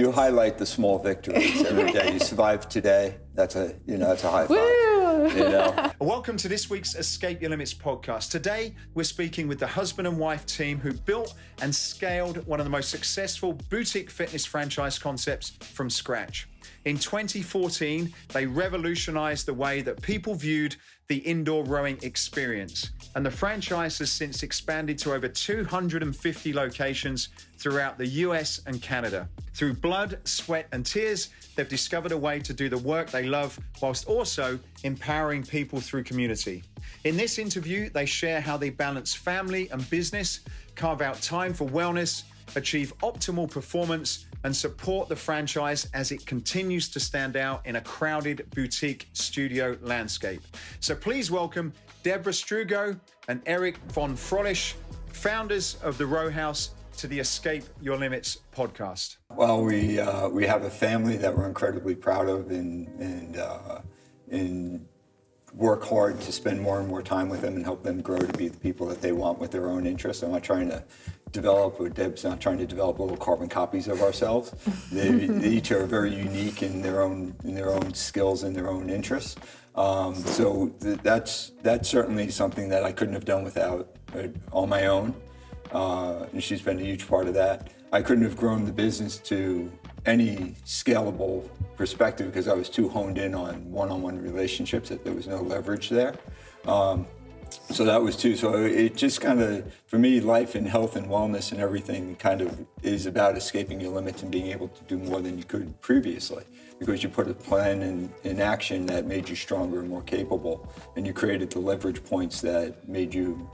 you highlight the small victories every day. You survived today. That's a high five. Welcome to this week's Escape Your Limits podcast. Today, we're speaking with the husband and wife team who built and scaled one of the most successful boutique fitness franchise concepts from scratch. In 2014, they revolutionized the way that people viewed the indoor rowing experience. And the franchise has since expanded to over 250 locations throughout the US and Canada. Through blood, sweat, and tears, they've discovered a way to do the work they love whilst also empowering people through community. In this interview, they share how they balance family and business, carve out time for wellness, achieve optimal performance, and support the franchise as it continues to stand out in a crowded boutique studio landscape. So please welcome Debra Strougo and Eric von Frohlich, founders of the Row House, to the Escape Your Limits podcast. Well, we have a family that we're incredibly proud of and work hard to spend more and more time with them and help them grow to be the people that they want with their own interests. I'm not trying to develop, or Deb's not trying to develop little carbon copies of ourselves. They each are very unique in their own skills and their own interests. So that's certainly something that I couldn't have done without on my own. And she's been a huge part of that. I couldn't have grown the business to any scalable perspective because I was too honed in on one-on-one relationships that there was no leverage there. So that was too. So it just kind of, for me, life and health and wellness and everything kind of is about escaping your limits and being able to do more than you could previously because you put a plan in action that made you stronger and more capable, and you created the leverage points that made you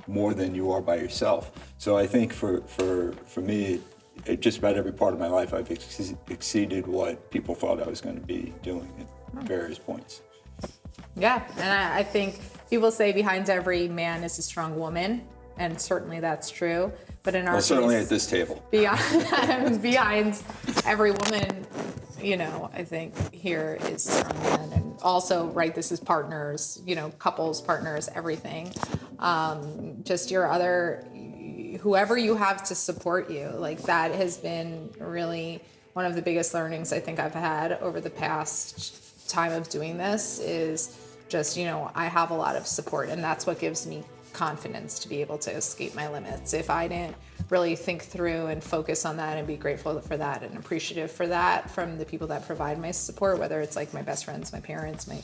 more than you are by yourself. So I think for me, just about every part of my life, I've exceeded what people thought I was going to be doing at various points. Yeah, and I think people say behind every man is a strong woman, and certainly that's true. But in our case, certainly at this table, behind every woman, I think here is strong men, and also, right, this is partners, couples, partners, everything. Just your other, whoever you have to support you, like that has been really one of the biggest learnings I think I've had over the past time of doing this is just, I have a lot of support, and that's what gives me confidence to be able to escape my limits. If I didn't really think through and focus on that and be grateful for that and appreciative for that from the people that provide my support, whether it's like my best friends, my parents, my,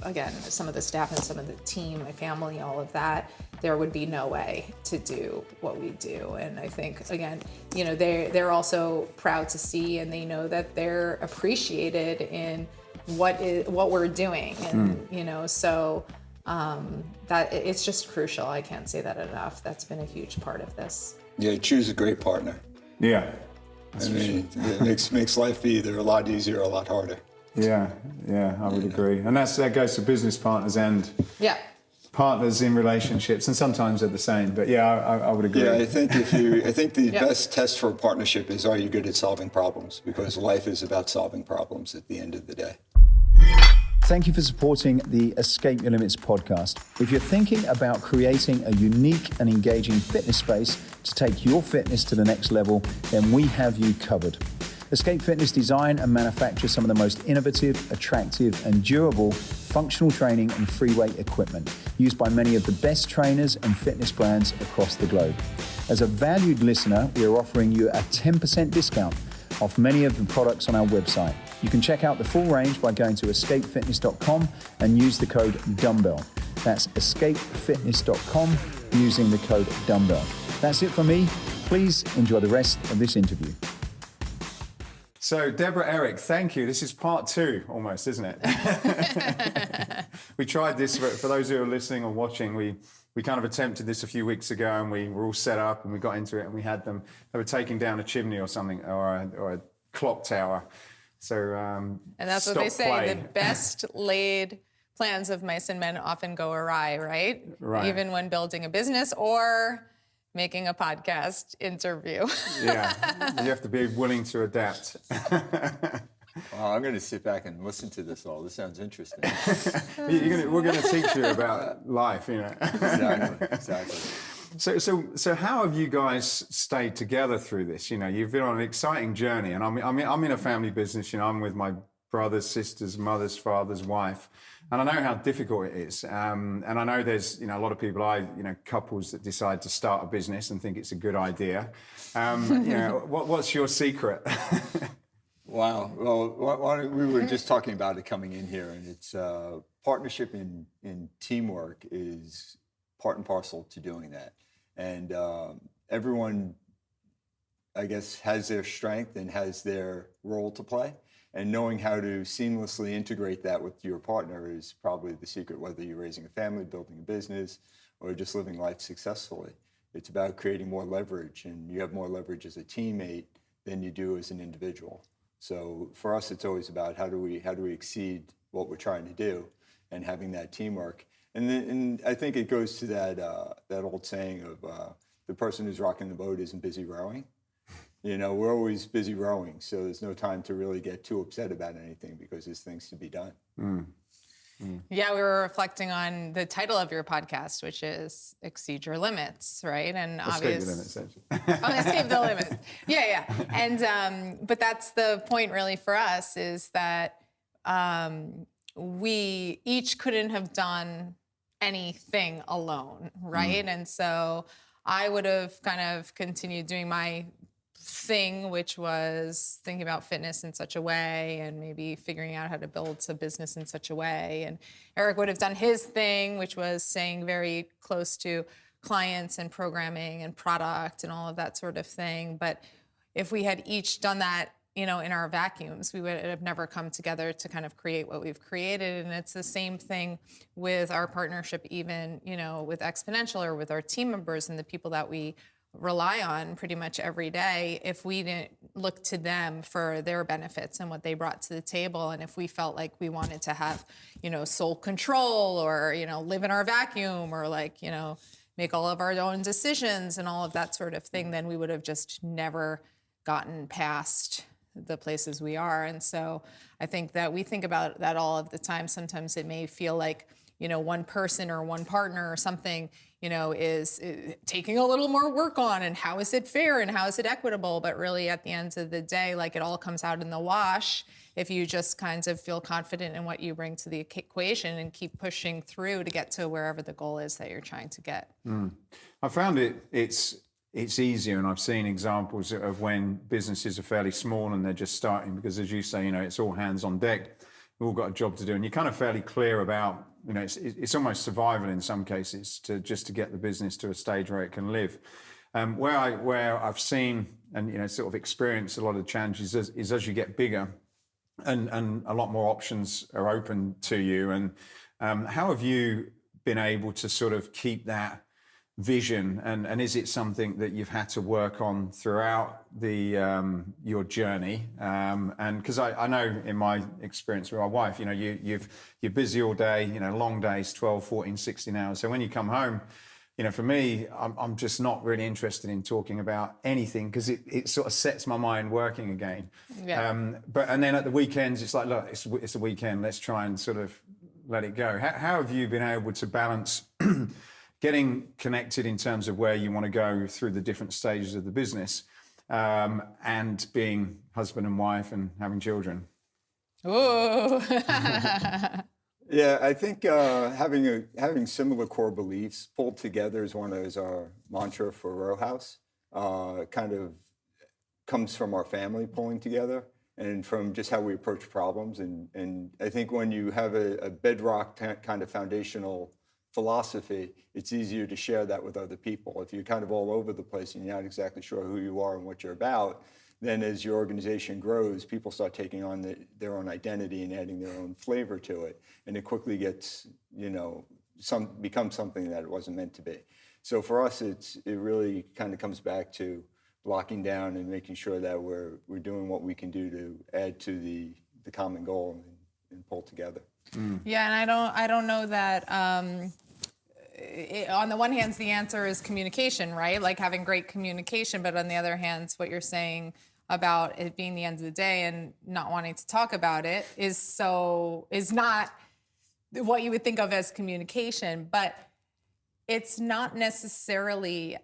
again, some of the staff and some of the team, my family, all of that, there would be no way to do what we do. And I think, again, they're also proud to see, and they know that they're appreciated in what we're doing. And, so that it's just crucial. I can't say that enough. That's been a huge part of this. Yeah, choose a great partner. Yeah. It makes life either a lot easier or a lot harder. Yeah, I would agree. And that goes to business partners and partners in relationships, and sometimes they're the same. But I would agree. Yeah, I think the best test for a partnership is, are you good at solving problems? Because life is about solving problems at the end of the day. Thank you for supporting the Escape Your Limits podcast. If you're thinking about creating a unique and engaging fitness space to take your fitness to the next level, then we have you covered. Escape Fitness design and manufacture some of the most innovative, attractive, and durable functional training and free weight equipment used by many of the best trainers and fitness brands across the globe. As a valued listener, we are offering you a 10% discount off many of the products on our website. You can check out the full range by going to escapefitness.com and use the code DUMBBELL. That's escapefitness.com using the code DUMBBELL. That's it for me. Please enjoy the rest of this interview. So, Debra, Eric, thank you. This is part 2 almost, isn't it? We tried this, for those who are listening or watching, we kind of attempted this a few weeks ago, and we were all set up and we got into it, and we had them, they were taking down a chimney or something, or a clock tower. So, and that's what they say, the best laid plans of mice and men often go awry, right? Right. Even when building a business or making a podcast interview. Yeah, you have to be willing to adapt. Well, I'm going to sit back and listen to this all. This sounds interesting. We're going to teach you about life, Exactly. So how have you guys stayed together through this? You know, you've been on an exciting journey, and I'm in a family business. You know, I'm with my brothers, sisters, mothers, fathers, wife, and I know how difficult it is. And I know there's, you know, a lot of people, couples that decide to start a business and think it's a good idea. You know, what's your secret? Wow. Well, we were just talking about it coming in here, and it's partnership and teamwork is part and parcel to doing that. And everyone, I guess, has their strength and has their role to play. And knowing how to seamlessly integrate that with your partner is probably the secret, whether you're raising a family, building a business, or just living life successfully. It's about creating more leverage, and you have more leverage as a teammate than you do as an individual. So for us, it's always about how do we exceed what we're trying to do, and having that teamwork. And I think it goes to that old saying of the person who's rocking the boat isn't busy rowing. You know, we're always busy rowing, so there's no time to really get too upset about anything because there's things to be done. Yeah, we were reflecting on the title of your podcast, which is Exceed Your Limits, right? And Escape the limits, escape the limits. Yeah. And but that's the point really for us, is that we each couldn't have done anything alone, right? And so I would have kind of continued doing my thing, which was thinking about fitness in such a way and maybe figuring out how to build a business in such a way. And Eric would have done his thing, which was staying very close to clients and programming and product and all of that sort of thing. But if we had each done that, you know, in our vacuums, we would have never come together to kind of create what we've created. And it's the same thing with our partnership, even, you know, with Exponential or with our team members and the people that we rely on pretty much every day. If we didn't look to them for their benefits and what they brought to the table, and if we felt like we wanted to have, you know, sole control, or, you know, live in our vacuum, or like, you know, make all of our own decisions and all of that sort of thing, then we would have just never gotten past the places we are. And so I think that we think about that all of the time. Sometimes it may feel like, you know, one person or one partner or something, you know, is taking a little more work on, and how is it fair and how is it equitable? But really at the end of the day, like, it all comes out in the wash if you just kind of feel confident in what you bring to the equation and keep pushing through to get to wherever the goal is that you're trying to get. I found it's easier, and I've seen examples of when businesses are fairly small and they're just starting, because as you say, you know, it's all hands on deck. We've all got a job to do, and you're kind of fairly clear about, you know, it's almost survival in some cases to get the business to a stage where it can live. Where I've seen and, you know, sort of experienced a lot of the challenges is as you get bigger and a lot more options are open to you. And how have you been able to sort of keep that vision, and is it something that you've had to work on throughout your journey? And because I know in my experience with my wife, you know, you're busy all day, you know, long days, 12, 14, 16 hours. So when you come home, you know, for me, I'm just not really interested in talking about anything, because it sort of sets my mind working again. Yeah. And then at the weekends, it's like, look, it's a weekend, let's try and sort of let it go. How have you been able to balance getting connected in terms of where you want to go through the different stages of the business, and being husband and wife and having children? Ooh. Yeah, I think having similar core beliefs pulled together is our mantra for Row House. Kind of comes from our family pulling together, and from just how we approach problems. And I think when you have a bedrock kind of foundational philosophy, it's easier to share that with other people. If you're kind of all over the place and you're not exactly sure who you are and what you're about, then as your organization grows, people start taking on their own identity and adding their own flavor to it. And it quickly gets, you know, becomes something that it wasn't meant to be. So for us, it really kind of comes back to blocking down and making sure that we're doing what we can do to add to the common goal and pull together. Yeah, and I don't know that. On the one hand, the answer is communication, right? Like having great communication. But on the other hand, what you're saying about it being the end of the day and not wanting to talk about it is not what you would think of as communication. But it's not necessarily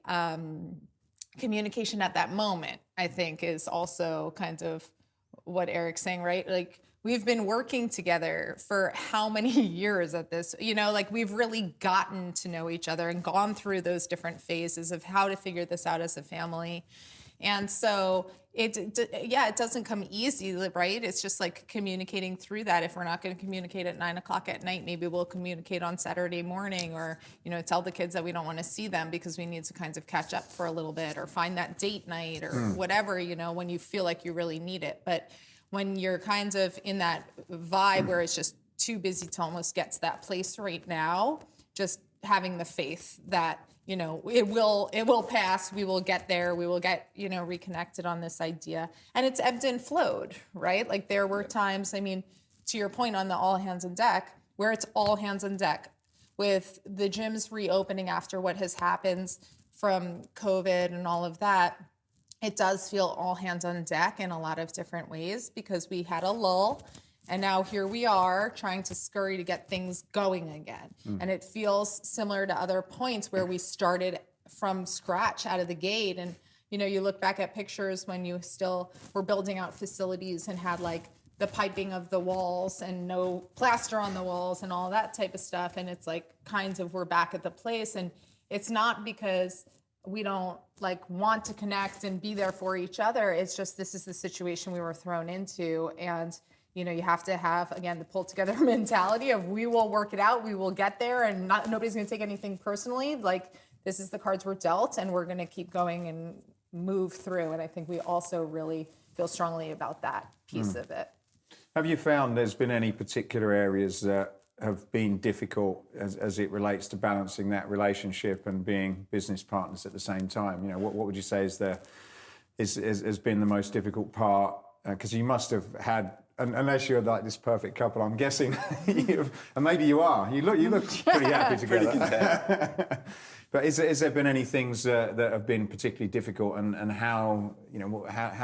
communication at that moment, I think, is also kind of what Eric's saying, right? Like, we've been working together for how many years at this, like we've really gotten to know each other and gone through those different phases of how to figure this out as a family. And so it doesn't come easy, right? It's just like communicating through that. If we're not going to communicate at 9:00 at night, maybe we'll communicate on Saturday morning, or, tell the kids that we don't want to see them because we need to kind of catch up for a little bit, or find that date night or whatever, when you feel like you really need it. But when you're kind of in that vibe where it's just too busy to almost get to that place right now, just having the faith that, it will pass, we will get there, we will get, reconnected on this idea. And it's ebbed and flowed, right? Like, there were times, to your point on the all hands on deck, where it's all hands on deck. With the gyms reopening after what has happened from COVID and all of that, it does feel all hands on deck in a lot of different ways, because we had a lull. And now here we are trying to scurry to get things going again. And it feels similar to other points where we started from scratch out of the gate. And, you look back at pictures when you still were building out facilities and had like the piping of the walls and no plaster on the walls and all that type of stuff. And it's like, kind of, we're back at the place. And it's not because we don't like want to connect and be there for each other. It's just, this is the situation we were thrown into. And you have to have, again, the pull together mentality of, we will work it out, we will get there, and nobody's going to take anything personally. Like, this is the cards we're dealt, and we're going to keep going and move through. And I think we also really feel strongly about that piece of it. Have you found there's been any particular areas that have been difficult as it relates to balancing that relationship and being business partners at the same time? What would you say has been the most difficult part? Because you must have had, unless you're like this perfect couple, I'm guessing, and maybe you are. You look pretty happy together. But is there been any things that have been particularly difficult, and how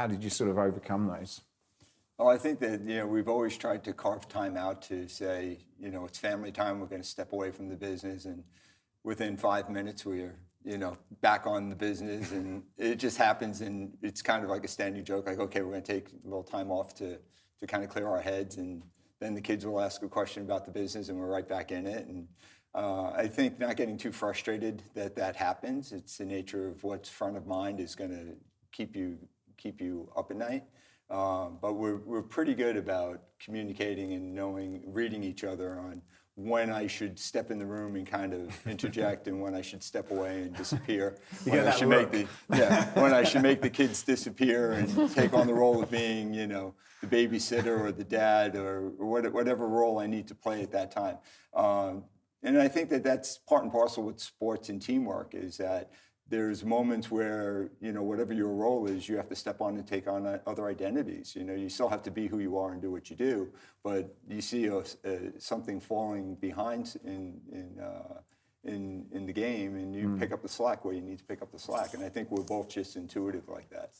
did you sort of overcome those? Well, I think that, we've always tried to carve time out to say, it's family time, we're going to step away from the business, and within 5 minutes we're, back on the business, and it just happens, and it's kind of like a standing joke, like, okay, we're going to take a little time off to kind of clear our heads, and then the kids will ask a question about the business, and we're right back in it. And I think not getting too frustrated that happens. It's the nature of what's front of mind is going to keep you up at night. But we're pretty good about communicating and reading each other on when I should step in the room and kind of interject, and when I should step away and disappear. When I should make the kids disappear and take on the role of being, the babysitter or the dad or whatever role I need to play at that time. And I think that's part and parcel with sports and teamwork, is that there's moments where, whatever your role is, you have to step on and take on other identities. You still have to be who you are and do what you do, but you see something falling behind in the game, and you pick up the slack where you need to pick up the slack. And I think we're both just intuitive like that.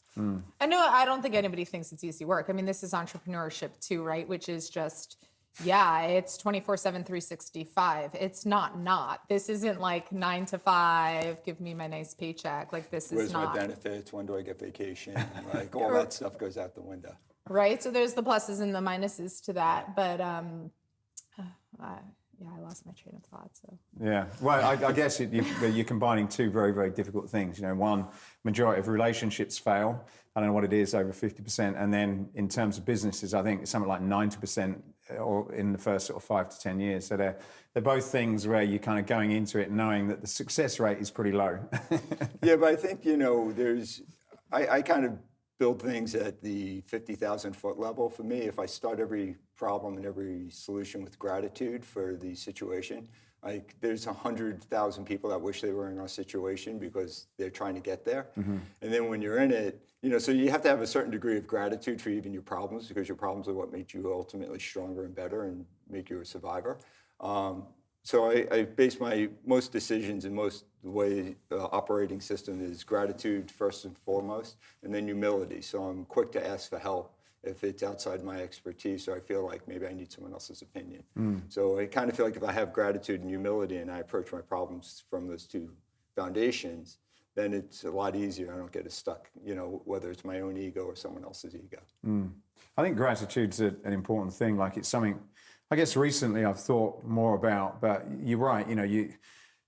I don't think anybody thinks it's easy work. This is entrepreneurship too, right? Which is just, it's 24/7, 365. It's not. This isn't like 9 to 5, give me my nice paycheck. Like, this is not. Where's my benefits? When do I get vacation? Like, all that stuff goes out the window. Right. So there's the pluses and the minuses to that. But I lost my train of thought. So. Yeah. Well, I guess you're combining two very, very difficult things. One, majority of relationships fail. I don't know what it is, over 50%. And then in terms of businesses, I think it's something like 90% or in the first sort of 5 to 10 years. So they're both things where you're kind of going into it knowing that the success rate is pretty low. Yeah, but I think, I kind of build things at the 50,000 foot level. For me, if I start every problem and every solution with gratitude for the situation, like, there's 100,000 people that wish they were in our situation because they're trying to get there. And then when you're in it, so you have to have a certain degree of gratitude for even your problems, because your problems are what make you ultimately stronger and better and make you a survivor. So I base my most decisions and most way operating system is gratitude first and foremost, and then humility. So I'm quick to ask for help if it's outside my expertise, or I feel like maybe I need someone else's opinion. So I kind of feel like if I have gratitude and humility and I approach my problems from those two foundations, then it's a lot easier. I don't get as stuck, whether it's my own ego or someone else's ego. I think gratitude's an important thing. Like, it's something, I guess recently I've thought more about, but you're right,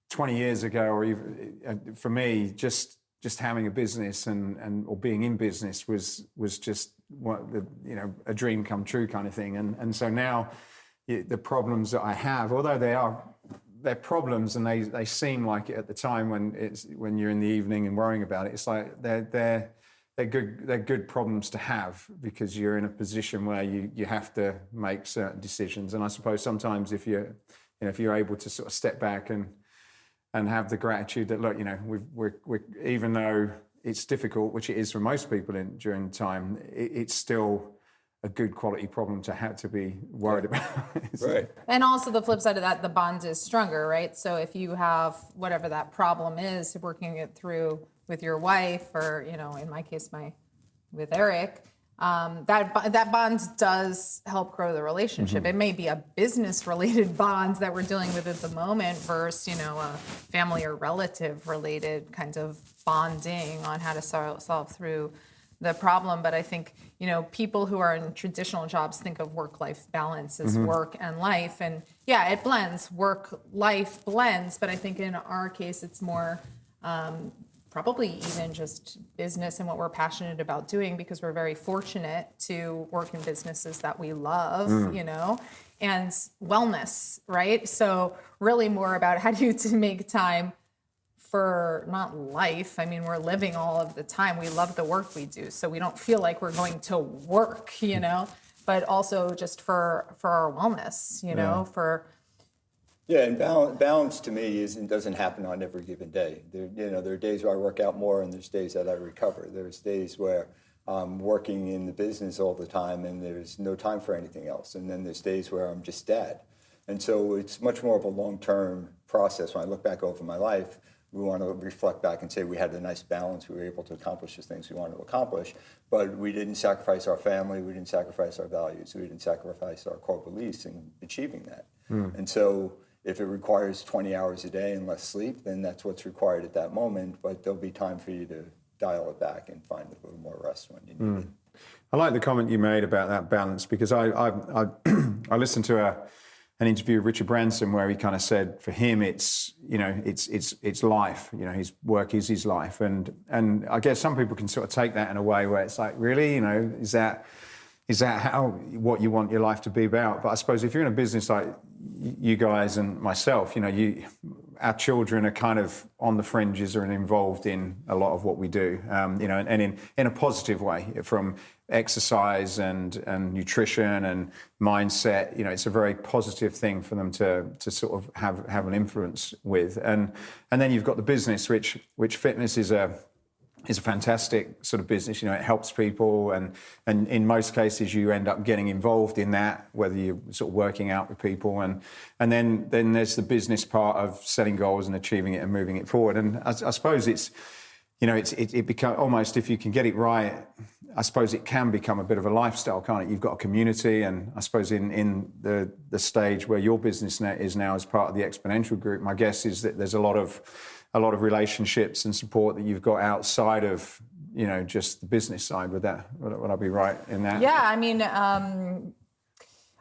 20 years ago, or even for me, just having a business or being in business was just a dream come true kind of thing. And so now the problems that I have, although they're problems and they seem like it at the time when you're in the evening and worrying about it, it's like they're good problems to have, because you're in a position where you have to make certain decisions. And I suppose sometimes if you're able to sort of step back and have the gratitude that, look, we're even though it's difficult, which it is for most people during the time, it's still a good quality problem to have to be worried about. Right. And also the flip side of that, the bond is stronger, right? So if you have whatever that problem is, working it through with your wife, or, in my case, with Eric, that bond does help grow the relationship. It may be a business-related bond that we're dealing with at the moment versus, a family or relative-related kind of bonding on how to solve through the problem. But I think, people who are in traditional jobs think of work-life balance as work and life. And yeah, it blends. Work-life blends. But I think in our case, it's more probably even just business and what we're passionate about doing, because we're very fortunate to work in businesses that we love, and wellness, right? So really more about how do you to make time for not life. I mean, we're living all of the time. We love the work we do, so we don't feel like we're going to work, but also just for our wellness, for. Yeah, and balance to me doesn't happen on every given day. There are days where I work out more, and there's days that I recover. There's days where I'm working in the business all the time, and there's no time for anything else. And then there's days where I'm just dad. And so it's much more of a long-term process. When I look back over my life, we want to reflect back and say we had a nice balance. We were able to accomplish the things we wanted to accomplish, but we didn't sacrifice our family. We didn't sacrifice our values. We didn't sacrifice our core beliefs in achieving that. And so if it requires 20 hours a day and less sleep, then that's what's required at that moment. But there'll be time for you to dial it back and find a little more rest when you need it. I like the comment you made about that balance, because I listened to an interview with Richard Branson where he kind of said for him it's life. His work is his life, and I guess some people can sort of take that in a way where it's like, really, is that what you want your life to be about? But I suppose if you're in a business like you guys and myself, our children are kind of on the fringes and involved in a lot of what we do, and in a positive way, from exercise and nutrition and mindset. It's a very positive thing for them to sort of have an influence with. And then you've got the business, which fitness is a fantastic sort of business. It helps people, and in most cases you end up getting involved in that, whether you're sort of working out with people, and then there's the business part of setting goals and achieving it and moving it forward. And I suppose it becomes almost, if you can get it right, I suppose it can become a bit of a lifestyle, can't it? You've got a community, and I suppose in the stage where your business is now as part of the Exponential group, my guess is that there's a lot of relationships and support that you've got outside of just the business side. Would I be right in that? Yeah, I mean,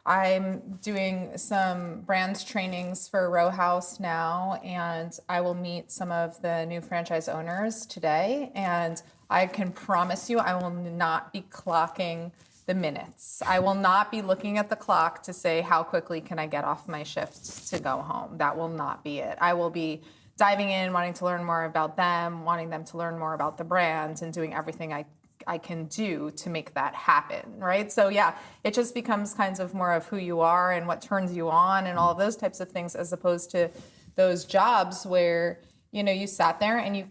I'm doing some brands trainings for Row House now, and I will meet some of the new franchise owners today, and I can promise you I will not be clocking the minutes. I will not be looking at the clock to say how quickly can I get off my shift to go home. That will not be it. I will be diving in, wanting to learn more about them, wanting them to learn more about the brand, and doing everything I can do to make that happen, right? So yeah, it just becomes kind of more of who you are and what turns you on and all of those types of things, as opposed to those jobs where, you sat there and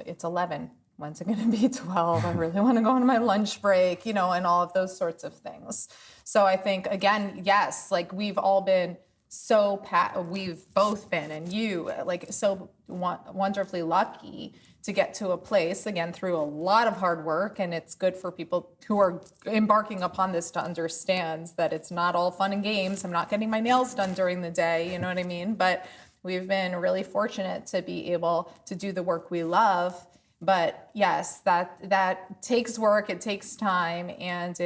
it's 11. When's it going to be 12? I really want to go on my lunch break, and all of those sorts of things. So I think, again, yes, like we've all been we've both been, and you, like, so wonderfully lucky to get to a place, again, through a lot of hard work. And it's good for people who are embarking upon this to understand that it's not all fun and games. I'm not getting my nails done during the day, you know what I mean? But we've been really fortunate to be able to do the work we love. But yes, that takes work, it takes time, and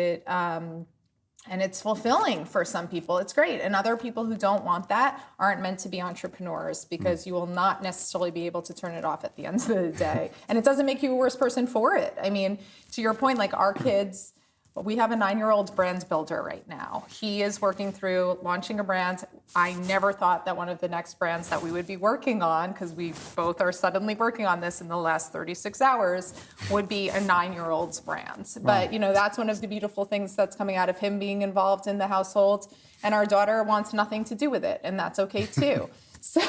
it's fulfilling for some people. It's great. And other people who don't want that aren't meant to be entrepreneurs, because you will not necessarily be able to turn it off at the end of the day. And it doesn't make you a worse person for it. I mean, to your point, like our kids, we have a 9-year-old brand builder right now. He is working through launching a brand. I never thought that one of the next brands that we would be working on, because we both are suddenly working on this in the last 36 hours, would be a 9-year-old's brand. But, you know, that's one of the beautiful things that's coming out of him being involved in the household. And our daughter wants nothing to do with it, and that's okay too. So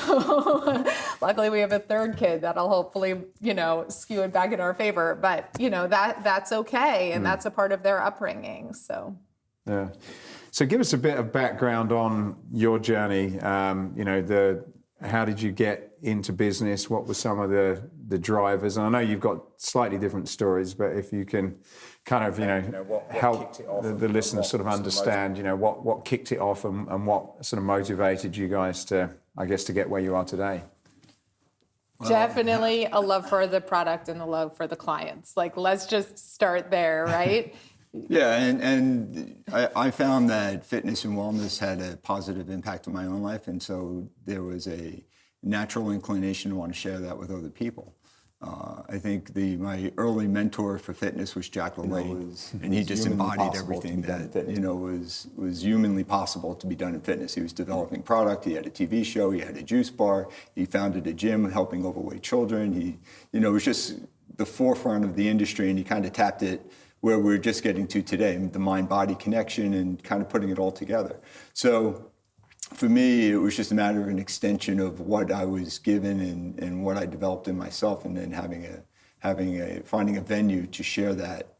luckily we have a third kid that'll hopefully, you know, skew it back in our favor. But, you know, that's okay. And that's a part of their upbringing. So. Yeah. So give us a bit of background on your journey. You know, how did you get into business? What were some of the drivers? And I know you've got slightly different stories, but if you can kind of, what help the listeners sort of understand, you know, what kicked it off and what sort of motivated you guys to, I guess, to get where you are today. Definitely a love for the product and a love for the clients. Like, let's just start there, right? Yeah, and I found that fitness and wellness had a positive impact on my own life, and so there was a natural inclination to want to share that with other people. I think my early mentor for fitness was Jack LaLanne, and he just embodied everything that was humanly possible to be done in fitness. He was developing product. He had a TV show. He had a juice bar. He founded a gym helping overweight children. He, was just the forefront of the industry, and he kind of tapped it where we're just getting to today, the mind-body connection and kind of putting it all together. So for me, it was just a matter of an extension of what I was given and what I developed in myself, and then finding a venue to share that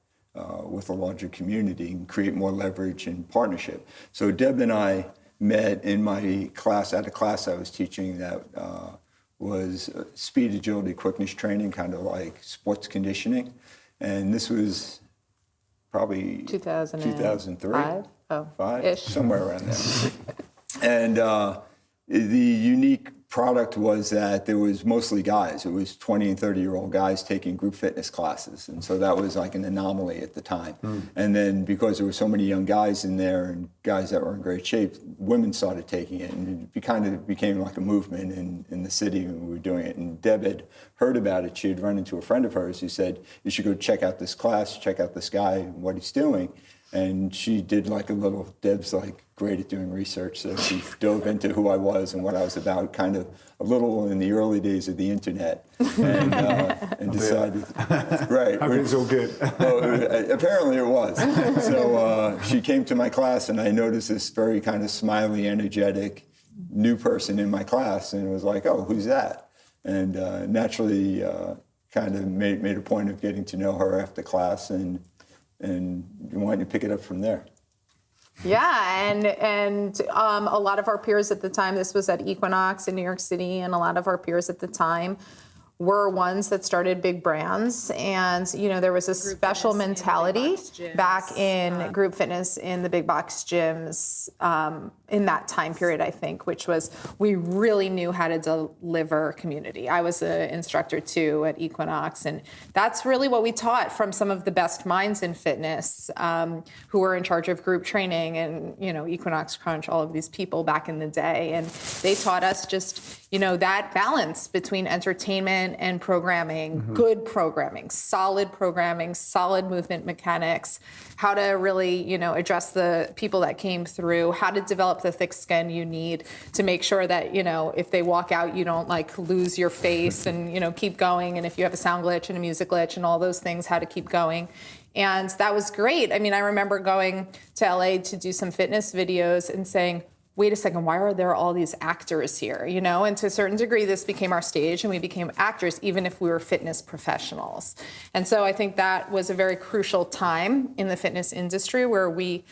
with a larger community and create more leverage and partnership. So Deb and I met in my class, at a class I was teaching that was speed, agility, quickness training, kind of like sports conditioning. And this was probably 2003. Ish. Somewhere around there. And the unique product was that there was mostly guys. It was 20 and 30-year-old guys taking group fitness classes. And so that was like an anomaly at the time. And then because there were so many young guys in there and guys that were in great shape, women started taking it. And it kind of became like a movement in the city when we were doing it. And Deb had heard about it. She had run into a friend of hers who said, you should go check out this class, check out this guy and what he's doing. And she did like a little, Deb's like great at doing research, so she dove into who I was and what I was about, kind of a little in the early days of the internet, and decided, right. I think it's all good. Well, apparently it was. So she came to my class, and I noticed this very kind of smiley, energetic new person in my class, and it was like, oh, who's that? And naturally kind of made a point of getting to know her after class, and wanting to pick it up from there. Yeah, and a lot of our peers at the time, this was at Equinox in New York City, and a lot of our peers at the time were ones that started big brands. And, there was a special mentality back in group fitness in the big box gyms in that time period, I think, which was we really knew how to deliver community. I was an instructor too at Equinox, and that's really what we taught from some of the best minds in fitness who were in charge of group training and, Equinox Crunch, all of these people back in the day. And they taught us just, that balance between entertainment and programming, good programming, solid movement mechanics, how to really, address the people that came through, how to develop the thick skin you need to make sure that, if they walk out, you don't like lose your face and, keep going. And if you have a sound glitch and a music glitch and all those things, how to keep going. And that was great. I mean, I remember going to LA to do some fitness videos and saying, wait a second, why are there all these actors here? And to a certain degree, this became our stage and we became actors, even if we were fitness professionals. And so I think that was a very crucial time in the fitness industry where we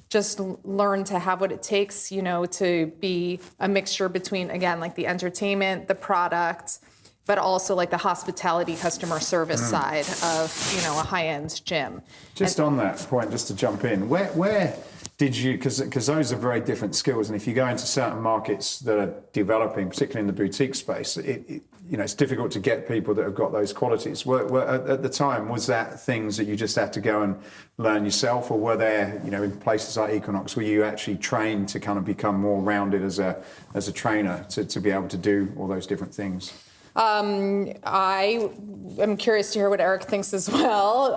just learned to have what it takes, to be a mixture between, again, like the entertainment, the product, but also like the hospitality customer service side of, a high-end gym. Just on that point, just to jump in, where did you, because those are very different skills, and if you go into certain markets that are developing, particularly in the boutique space, it's difficult to get people that have got those qualities. At the time, was that things that you just had to go and learn yourself, or were there, in places like Equinox, were you actually trained to kind of become more rounded as a trainer to be able to do all those different things? I am curious to hear what Eric thinks as well.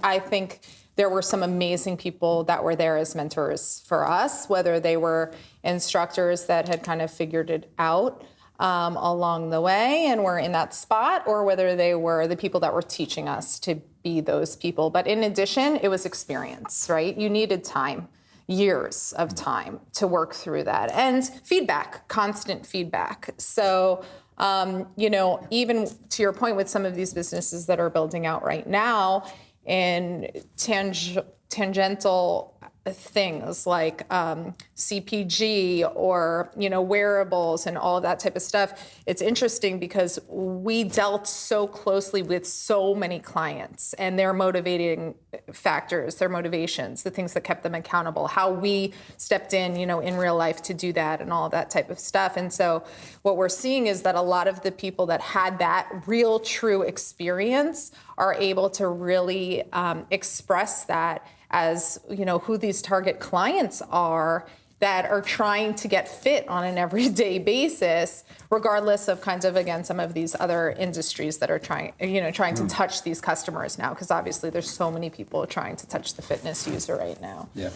I think there were some amazing people that were there as mentors for us, whether they were instructors that had kind of figured it out along the way and were in that spot, or whether they were the people that were teaching us to be those people. But in addition, it was experience, right? You needed time, years of time to work through that, and feedback, constant feedback. So, even to your point with some of these businesses that are building out right now in tangential things like CPG or, wearables and all of that type of stuff, it's interesting because we dealt so closely with so many clients and their motivating factors, their motivations, the things that kept them accountable, how we stepped in real life to do that and all of that type of stuff. And so what we're seeing is that a lot of the people that had that real, true experience are able to really express that as, who these target clients are that are trying to get fit on an everyday basis, regardless of kind of, again, some of these other industries that are trying to touch these customers now, because obviously there's so many people trying to touch the fitness user right now. Yeah.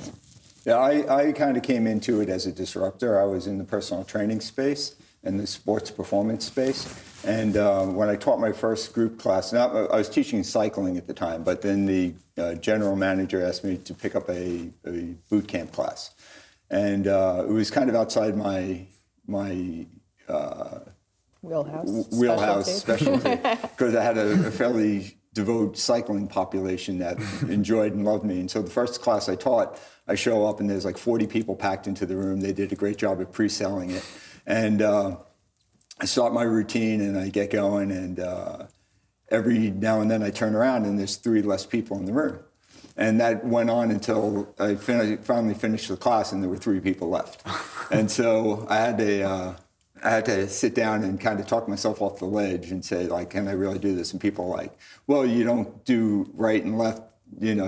Yeah, I kind of came into it as a disruptor. I was in the personal training space and the sports performance space. And when I taught my first group class, now I was teaching cycling at the time, but then the general manager asked me to pick up a boot camp class. And it was kind of outside my wheelhouse specialty, because I had a fairly devout cycling population that enjoyed and loved me. And so the first class I taught, I show up and there's like 40 people packed into the room. They did a great job of pre-selling it. And I start my routine and I get going, and every now and then I turn around and there's 3 less people in the room. And that went on until I finally finished the class and there were 3 people left. And so I had to sit down and kind of talk myself off the ledge and say, like, can I really do this? And people are like, well, you don't do right and left,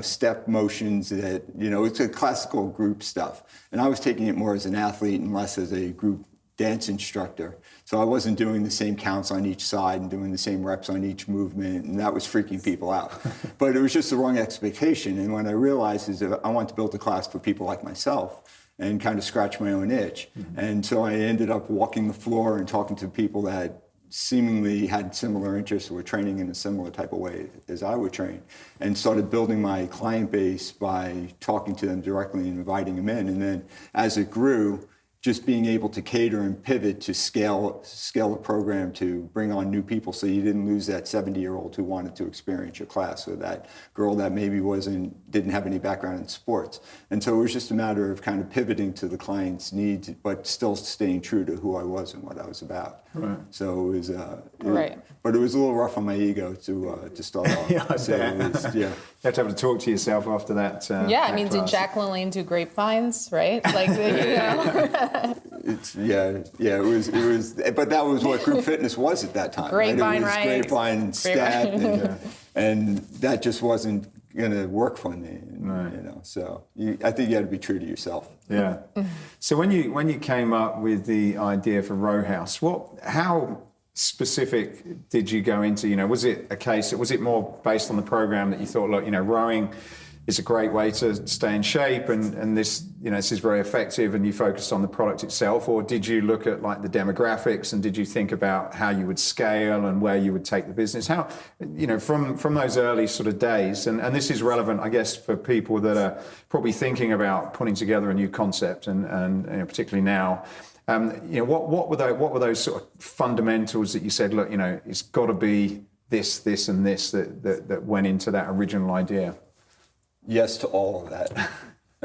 step motions that, it's a classical group stuff. And I was taking it more as an athlete and less as a group dance instructor. So I wasn't doing the same counts on each side and doing the same reps on each movement, and that was freaking people out. But it was just the wrong expectation. And what I realized is that I want to build a class for people like myself and kind of scratch my own itch. Mm-hmm. And so I ended up walking the floor and talking to people that seemingly had similar interests or were training in a similar type of way as I would train, and started building my client base by talking to them directly and inviting them in. And then as it grew, just being able to cater and pivot to scale a program to bring on new people, so you didn't lose that 70-year-old who wanted to experience your class, or that girl that maybe didn't have any background in sports. And so it was just a matter of kind of pivoting to the client's needs, but still staying true to who I was and what I was about. Right. So it was, but it was a little rough on my ego to start off. Yeah, so it was, yeah. You have to talk to yourself after that. Did Jack LaLanne do grapevines, right? Like, It was, but that was what group fitness was at that time. Grapevine, right? It was grapevine and stat, and that just wasn't going to work for me. So I think you had to be true to yourself. Yeah. So when you came up with the idea for Row House, how specific did you go into? Was it more based on the program that you thought, look, rowing is a great way to stay in shape, and this, this is very effective, and you focused on the product itself? Or did you look at like the demographics, and did you think about how you would scale and where you would take the business? How, from those early sort of days, and this is relevant, I guess, for people that are probably thinking about putting together a new concept, and particularly now, what were those sort of fundamentals that you said, look, it's got to be this, and this that went into that original idea? Yes to all of that.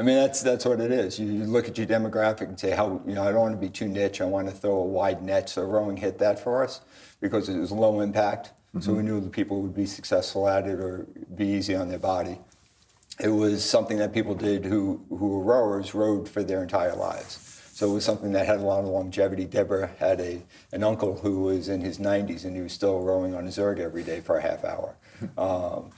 I mean, that's what it is. You look at your demographic and say, I don't want to be too niche. I want to throw a wide net. So rowing hit that for us because it was low impact. So we knew the people would be successful at it or be easy on their body. It was something that people did who were rowers, rowed for their entire lives. So it was something that had a lot of longevity. Debra had an uncle who was in his 90s, and he was still rowing on his erg every day for a half hour.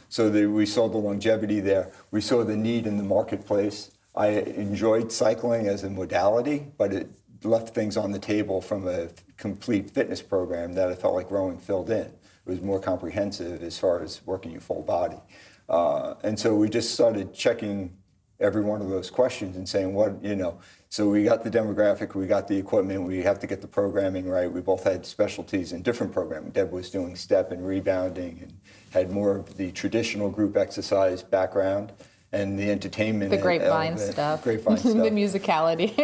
We saw the longevity there. We saw the need in the marketplace. I enjoyed cycling as a modality, but it left things on the table from a complete fitness program that I felt like rowing filled in. It was more comprehensive as far as working your full body. And so we just started checking every one of those questions and saying, so we got the demographic, we got the equipment, we have to get the programming right. We both had specialties in different programming. Deb was doing step and rebounding and had more of the traditional group exercise background and the entertainment. The grapevine stuff. Grapevine stuff. The musicality.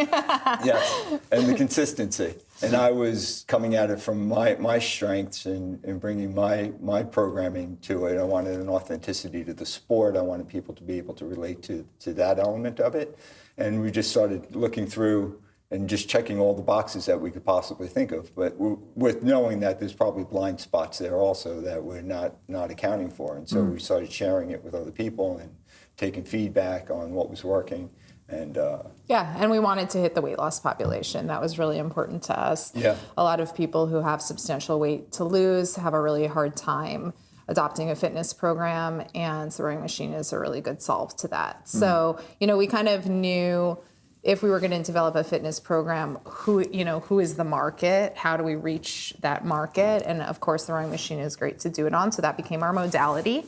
Yes, and the consistency. And I was coming at it from my strengths and bringing my programming to it. I wanted an authenticity to the sport. I wanted people to be able to relate to that element of it. And we just started looking through and just checking all the boxes that we could possibly think of, but with knowing that there's probably blind spots there also that we're not accounting for. And so we started sharing it with other people and taking feedback on what was working. And and we wanted to hit the weight loss population. That was really important to us. Yeah. A lot of people who have substantial weight to lose have a really hard time adopting a fitness program, and the rowing machine is a really good solve to that. So, we kind of knew if we were going to develop a fitness program, who is the market? How do we reach that market? And of course, the rowing machine is great to do it on. So that became our modality.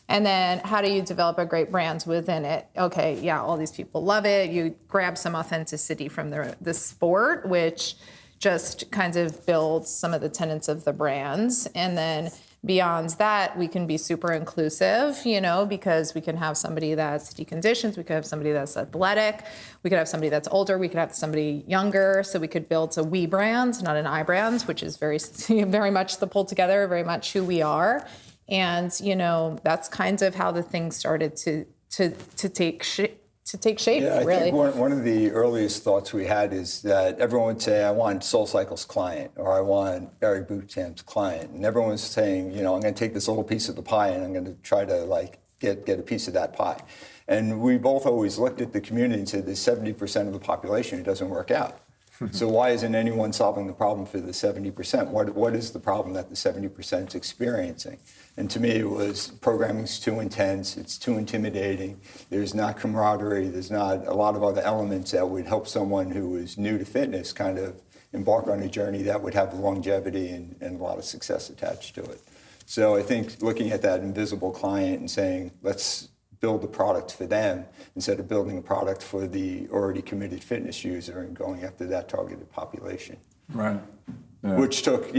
And then how do you develop a great brand within it? Okay, yeah, all these people love it. You grab some authenticity from the sport, which just kind of builds some of the tenets of the brands. And then beyond that, we can be super inclusive, because we can have somebody that's deconditioned, we could have somebody that's athletic, we could have somebody that's older, we could have somebody younger. So we could build a we brand, not an I brand, which is very, very much the pull together, very much who we are. And, that's kind of how the thing started to take shape. Yeah, I really. think one of the earliest thoughts we had is that everyone would say, I want SoulCycle's client, or I want Barry Bootcamp's client. And everyone was saying, I'm going to take this little piece of the pie and I'm going to try to get a piece of that pie. And we both always looked at the community and said, there's 70% of the population who doesn't work out. So why isn't anyone solving the problem for the 70%? What is the problem that the 70% is experiencing? And to me, it was programming's too intense, it's too intimidating, there's not camaraderie, there's not a lot of other elements that would help someone who is new to fitness kind of embark on a journey that would have longevity and a lot of success attached to it. So I think looking at that invisible client and saying, let's build a product for them instead of building a product for the already committed fitness user and going after that targeted population. Right. Yeah. Which took,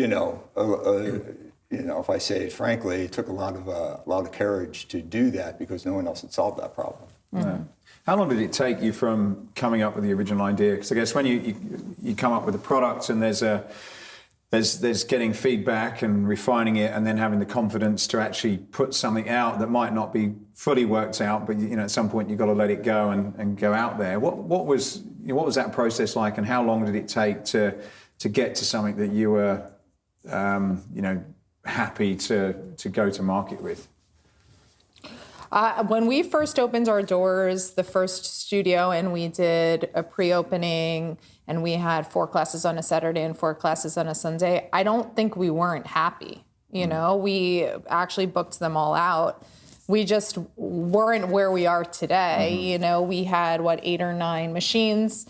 if I say it frankly, it took a lot of courage to do that because no one else had solved that problem. Yeah. How long did it take you from coming up with the original idea? Because I guess when you come up with a product and there's getting feedback and refining it and then having the confidence to actually put something out that might not be fully worked out, but at some point you've got to let it go and go out there. What was that process like, and how long did it take to get to something that you were happy to go to market with? When we first opened our doors, the first studio, and we did a pre-opening, and we had 4 classes on a Saturday and 4 classes on a Sunday, I don't think we weren't happy. We actually booked them all out. We just weren't where we are today. We had 8 or 9 machines.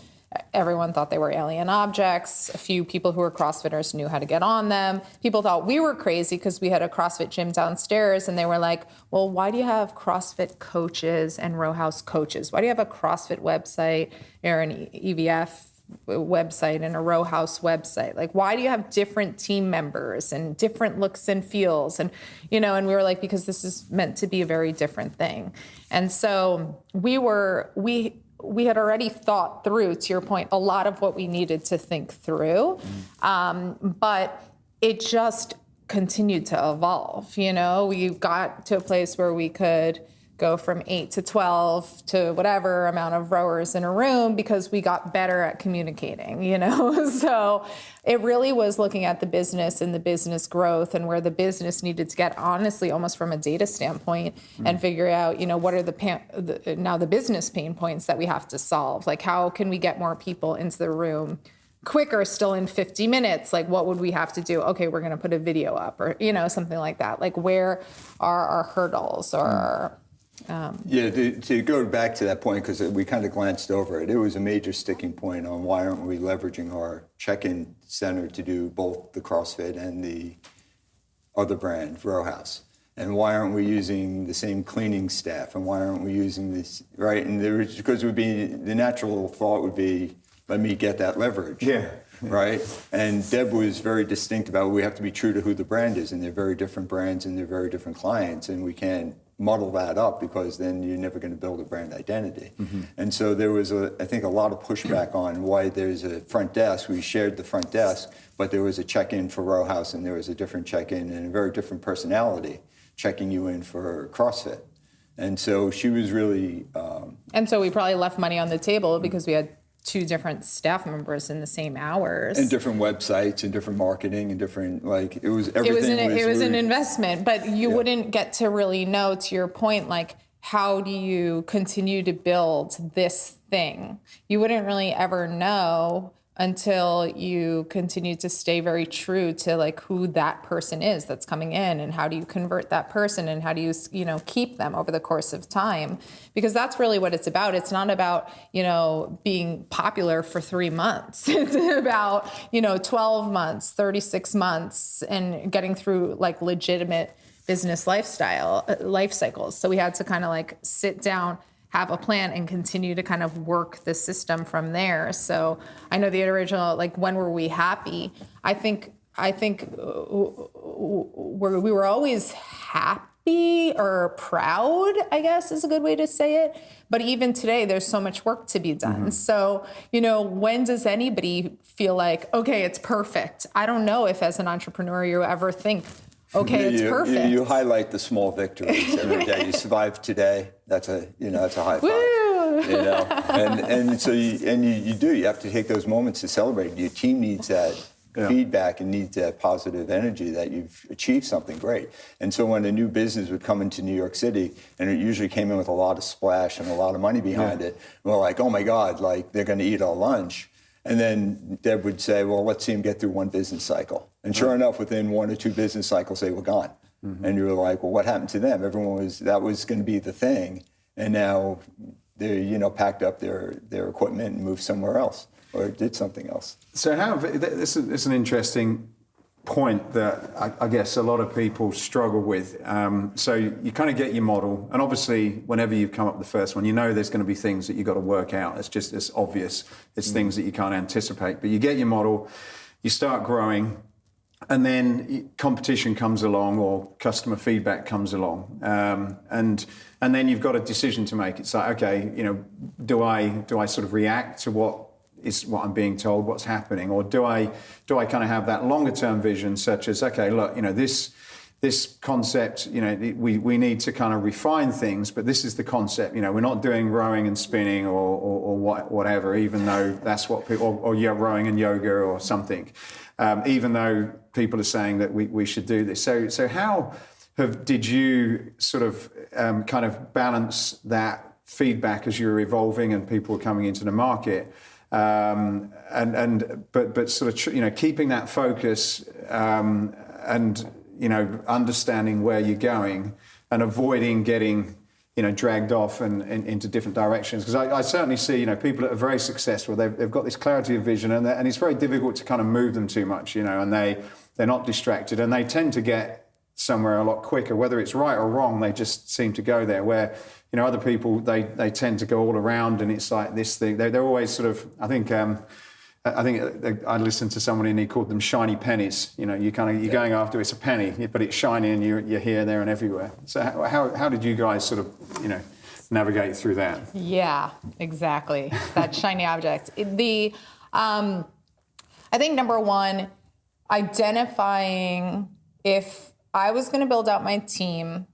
Everyone thought they were alien objects. A few people who were CrossFitters knew how to get on them. People thought we were crazy because we had a CrossFit gym downstairs, and they were like, well, why do you have CrossFit coaches and row house coaches? Why do you have a CrossFit website or an EVF website and a row house website? Like, why do you have different team members and different looks and feels? And, and we were like, because this is meant to be a very different thing. And so we had already thought through, to your point, a lot of what we needed to think through, but it just continued to evolve. We got to a place where we could go from 8 to 12 to whatever amount of rowers in a room because we got better at communicating, So it really was looking at the business and the business growth and where the business needed to get, honestly, almost from a data standpoint, and figure out, what are the business pain points that we have to solve? Like, how can we get more people into the room quicker, still in 50 minutes? Like, what would we have to do? Okay, we're going to put a video up, or, something like that. Like, where are our hurdles or to go back to that point, because we kind of glanced over it, it was a major sticking point on why aren't we leveraging our check-in center to do both the CrossFit and the other brand, Row House? And why aren't we using the same cleaning staff? And why aren't we using this, right? And because the natural thought would be, let me get that leverage. Yeah. Right? And Deb was very distinct about we have to be true to who the brand is, and they're very different brands and they're very different clients, and we can't muddle that up because then you're never going to build a brand identity. And so there was, I think, a lot of pushback on why there's a front desk. We shared the front desk, but there was a check-in for Row House and there was a different check-in and a very different personality checking you in for CrossFit. And so she was really... and so we probably left money on the table because we had 2 different staff members in the same hours. And different websites and different marketing and different, it was everything. It was an investment, but you wouldn't get to really know, to your point, like, how do you continue to build this thing? You wouldn't really ever know until you continue to stay very true to like who that person is that's coming in, and how do you convert that person, and how do you keep them over the course of time, because that's really what it's about. It's not about being popular for 3 months. It's about 12 months, 36 months, and getting through like legitimate business life cycles. So we had to kind of like sit down, have a plan, and continue to kind of work the system from there. So I know the original, like, when were we happy? I think we were always happy or proud, I guess is a good way to say it. But even today, there's so much work to be done. So, when does anybody feel like, okay, it's perfect? I don't know if as an entrepreneur you ever think, okay, it's perfect. You highlight the small victories every day. You survived today. That's a high five. Woo! And so you do. You have to take those moments to celebrate. Your team needs that feedback and needs that positive energy that you've achieved something great. And so when a new business would come into New York City, and it usually came in with a lot of splash and a lot of money behind it, we're like, oh my God, like they're going to eat our lunch. And then Deb would say, well, let's see them get through one business cycle. And sure enough, within 1 or 2 business cycles, they were gone. And you were like, well, what happened to them? That was going to be the thing. And now they, packed up their equipment and moved somewhere else or did something else. So this is an interesting point that I guess a lot of people struggle with. So you kind of get your model, and obviously whenever you've come up with the first one, there's going to be things that you've got to work out. It's obvious. It's things that you can't anticipate. But you get your model, you start growing, and then competition comes along or customer feedback comes along, and then you've got a decision to make. It's like, okay, do I sort of react to what I'm being told, what's happening, or do I kind of have that longer term vision, such as, okay, look, this concept, we need to kind of refine things, but this is the concept. We're not doing rowing and spinning or whatever, even though that's what people, or rowing and yoga or something, even though people are saying that we should do this. So how did you sort of kind of balance that feedback as you were evolving and people were coming into the market? But sort of keeping that focus and understanding where you're going and avoiding getting dragged off and into different directions, because I certainly see people that are very successful, they've got this clarity of vision, and it's very difficult to kind of move them too much, and they're not distracted, and they tend to get somewhere a lot quicker, whether it's right or wrong. They just seem to go there, where other people, they tend to go all around, and it's like this thing. They're always sort of, I think I listened to someone and he called them shiny pennies. You're going after, it's a penny, but it's shiny and you're here, there, and everywhere. So how did you guys sort of navigate through that? Yeah, exactly. That shiny object. I think number one, identifying if I was going to build out my team,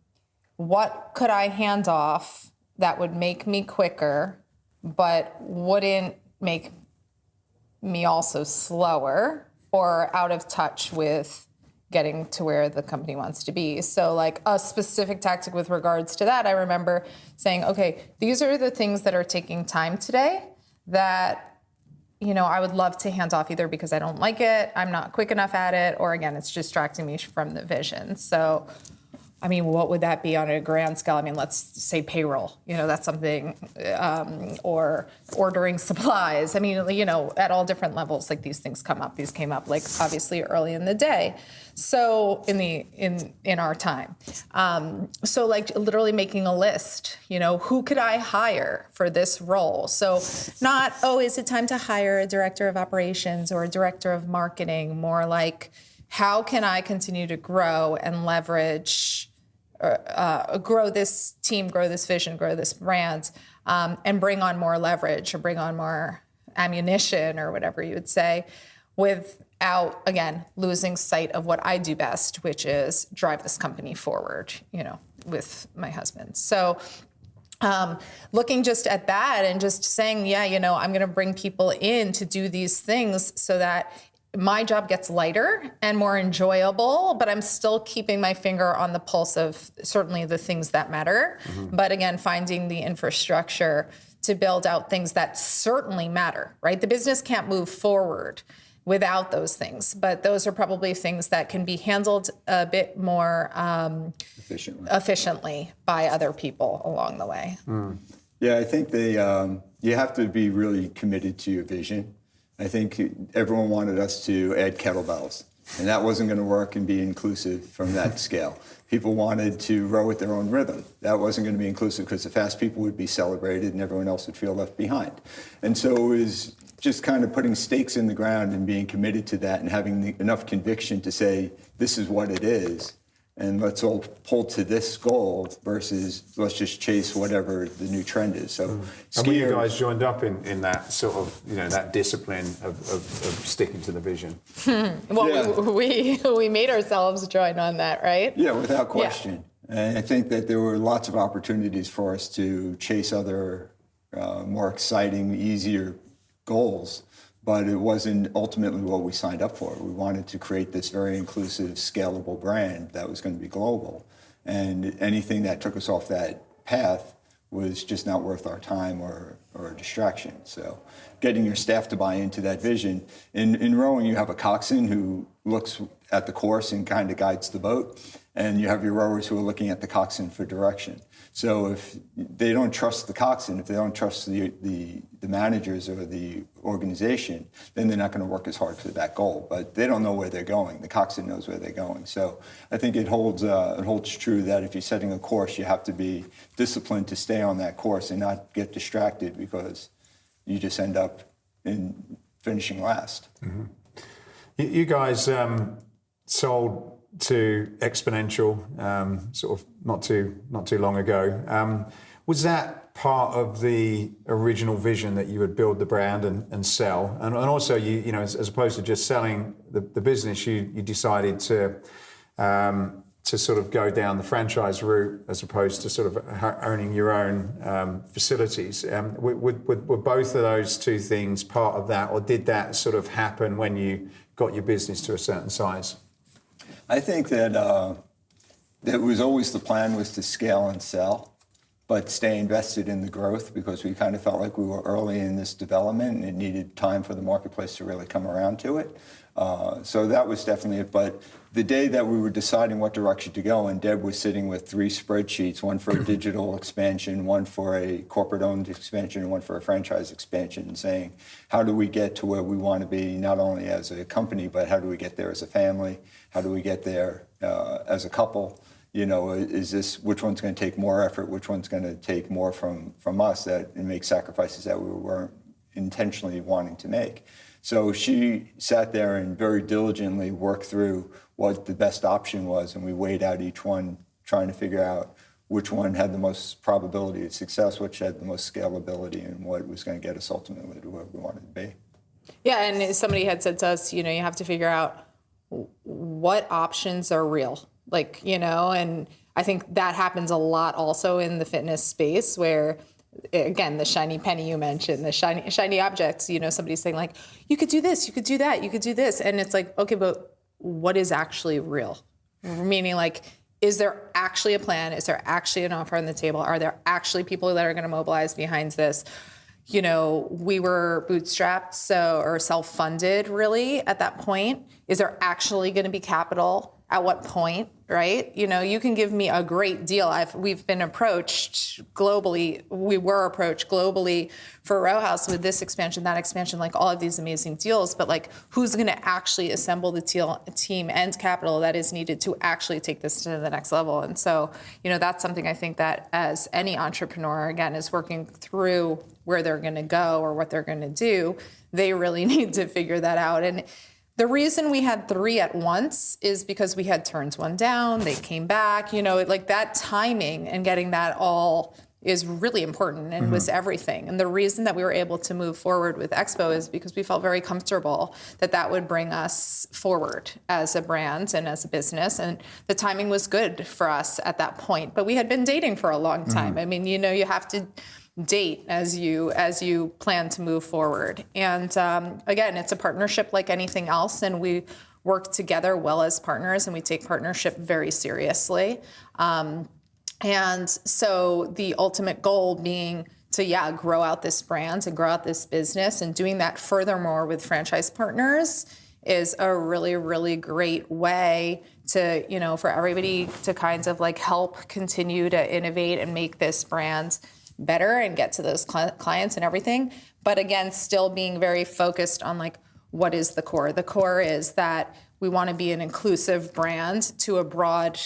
what could I hand off that would make me quicker, but wouldn't make me also slower or out of touch with getting to where the company wants to be. So like a specific tactic with regards to that, I remember saying, okay, these are the things that are taking time today that, you know, I would love to hand off either because I don't like it, I'm not quick enough at it, or again, it's distracting me from the vision. So, I mean, what would that be on a grand scale? I mean, let's say payroll, you know, that's something, or ordering supplies. I mean, you know, at all different levels, like these things come up. These came up like obviously early in the day. So in our time. So like literally making a list, you know, who could I hire for this role? So not, oh, is it time to hire a director of operations or a director of marketing? More like, how can I continue to grow and leverage, grow this team, grow this vision, grow this brand, and bring on more leverage or bring on more ammunition or whatever you would say, without, again, losing sight of what I do best, which is drive this company forward, you know, with my husband. So looking just at that and just saying, yeah, you know, I'm going to bring people in to do these things so that my job gets lighter and more enjoyable, but I'm still keeping my finger on the pulse of certainly the things that matter. Mm-hmm. But again, finding the infrastructure to build out things that certainly matter, right? The business can't move forward without those things, but those are probably things that can be handled a bit more efficiently by other people along the way. Mm. Yeah, I think you have to be really committed to your vision. I think everyone wanted us to add kettlebells, and that wasn't going to work and be inclusive from that scale. People wanted to row at their own rhythm. That wasn't going to be inclusive because the fast people would be celebrated and everyone else would feel left behind. And so it was just kind of putting stakes in the ground and being committed to that and having enough conviction to say, this is what it is, and let's all pull to this goal versus let's just chase whatever the new trend is. So, and you guys joined up in that sort of, you know, that discipline of sticking to the vision. Well, yeah. we made ourselves join on that, right? Yeah, without question. Yeah. And I think that there were lots of opportunities for us to chase other more exciting, easier goals. But it wasn't ultimately what we signed up for. We wanted to create this very inclusive, scalable brand that was going to be global. And anything that took us off that path was just not worth our time or a distraction. So getting your staff to buy into that vision. In rowing, you have a coxswain who looks at the course and kind of guides the boat. And you have your rowers who are looking at the coxswain for direction. So if they don't trust the coxswain, if they don't trust the managers or the organization, then they're not going to work as hard for that goal. But they don't know where they're going. The coxswain knows where they're going. So I think it holds true that if you're setting a course, you have to be disciplined to stay on that course and not get distracted because you just end up in finishing last. Mm-hmm. You guys sold to Exponential, sort of not too long ago. Was that part of the original vision that you would build the brand and sell? And also, you know, as opposed to just selling the business, you decided to sort of go down the franchise route as opposed to sort of owning your own facilities. Were both of those two things part of that, or did that sort of happen when you got your business to a certain size? I think that that was always the plan, was to scale and sell, but stay invested in the growth because we kind of felt like we were early in this development and it needed time for the marketplace to really come around to it. So that was definitely it. But the day that we were deciding what direction to go, and Deb was sitting with 3 spreadsheets, one for a digital expansion, one for a corporate-owned expansion, and one for a franchise expansion, and saying, how do we get to where we want to be, not only as a company, but how do we get there as a family? How do we get there as a couple? You know, which one's going to take more effort? Which one's going to take more from us and make sacrifices that we weren't intentionally wanting to make? So she sat there and very diligently worked through what the best option was, and we weighed out each one, trying to figure out which one had the most probability of success, which had the most scalability, and what was going to get us ultimately to where we wanted to be. Yeah, and somebody had said to us, you know, you have to figure out what options are real, like, you know, and I think that happens a lot also in the fitness space where, again, the shiny penny you mentioned, the shiny objects, somebody's saying like, you could do this, you could do that, you could do this. And it's like, okay, but what is actually real? Meaning like, is there actually a plan? Is there actually an offer on the table? Are there actually people that are going to mobilize behind this? We were bootstrapped, or self-funded really at that point. Is there actually going to be capital? At what point, right? You can give me a great deal. We've been approached globally. We were approached globally for Row House with this expansion, that expansion, like all of these amazing deals. But like, who's going to actually assemble the team and capital that is needed to actually take this to the next level? And so, that's something I think that as any entrepreneur, again, is working through where they're going to go or what they're going to do, they really need to figure that out. And the reason we had 3 at once is because we had turned one down, they came back, like that timing and getting that all is really important and was everything. And the reason that we were able to move forward with Expo is because we felt very comfortable that would bring us forward as a brand and as a business. And the timing was good for us at that point. But we had been dating for a long time. I mean, you have to date as you plan to move forward. And again, it's a partnership like anything else, and we work together well as partners, and we take partnership very seriously. And so the ultimate goal being to grow out this brand and grow out this business, and doing that furthermore with franchise partners is a really, really great way to, for everybody to kind of like help continue to innovate and make this brand better and get to those clients and everything. But again, still being very focused on like, what is the core? The core is that we want to be an inclusive brand to a broad,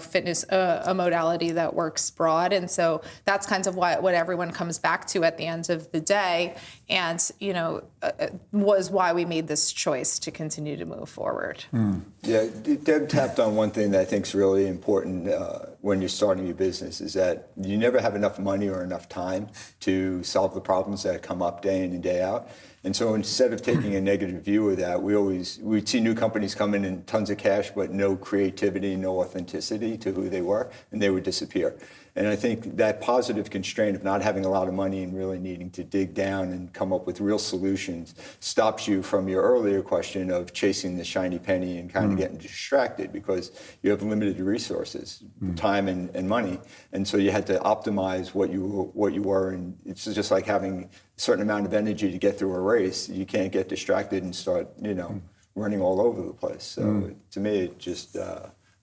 fitness, a modality that works broad. And so that's kind of what everyone comes back to at the end of the day. And, was why we made this choice to continue to move forward. Yeah, Deb tapped on one thing that I think is really important when you're starting your business, is that you never have enough money or enough time to solve the problems that come up day in and day out. And so instead of taking a negative view of that, we'd see new companies come in tons of cash, but no creativity, no authenticity to who they were, and they would disappear. And I think that positive constraint of not having a lot of money and really needing to dig down and come up with real solutions stops you from your earlier question of chasing the shiny penny and kind of getting distracted, because you have limited resources, time and money. And so you had to optimize what you were. And it's just like having a certain amount of energy to get through a race. You can't get distracted and start, running all over the place. So to me, it just...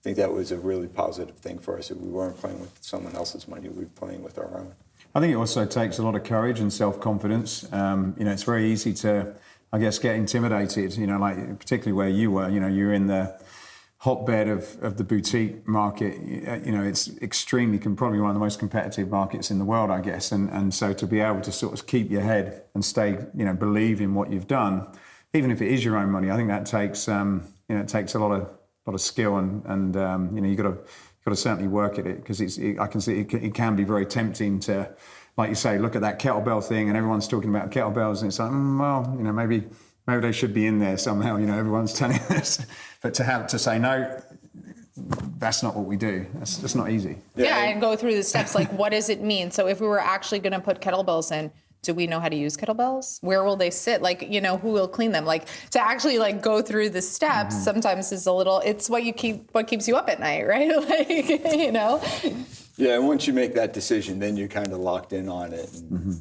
I think that was a really positive thing for us. That we weren't playing with someone else's money; we were playing with our own. I think it also takes a lot of courage and self-confidence. It's very easy to, I guess, get intimidated. Like particularly where you were. You're in the hotbed of the boutique market. It's probably one of the most competitive markets in the world, I guess. And so to be able to sort of keep your head and stay, believe in what you've done, even if it is your own money, I think that takes, it takes a lot of skill, and you've got to certainly work at it, because I can see it can be very tempting to, like you say, look at that kettlebell thing, and everyone's talking about kettlebells, and it's like, maybe they should be in there somehow. Everyone's telling us, but to say no, that's not what we do. That's not easy. Yeah, and go through the steps. Like, what does it mean? So if we were actually going to put kettlebells in, do we know how to use kettlebells? Where will they sit? Like, who will clean them? Like, to actually like go through the steps sometimes is it's what keeps you up at night, right? Yeah, and once you make that decision, then you're kind of locked in on it. And,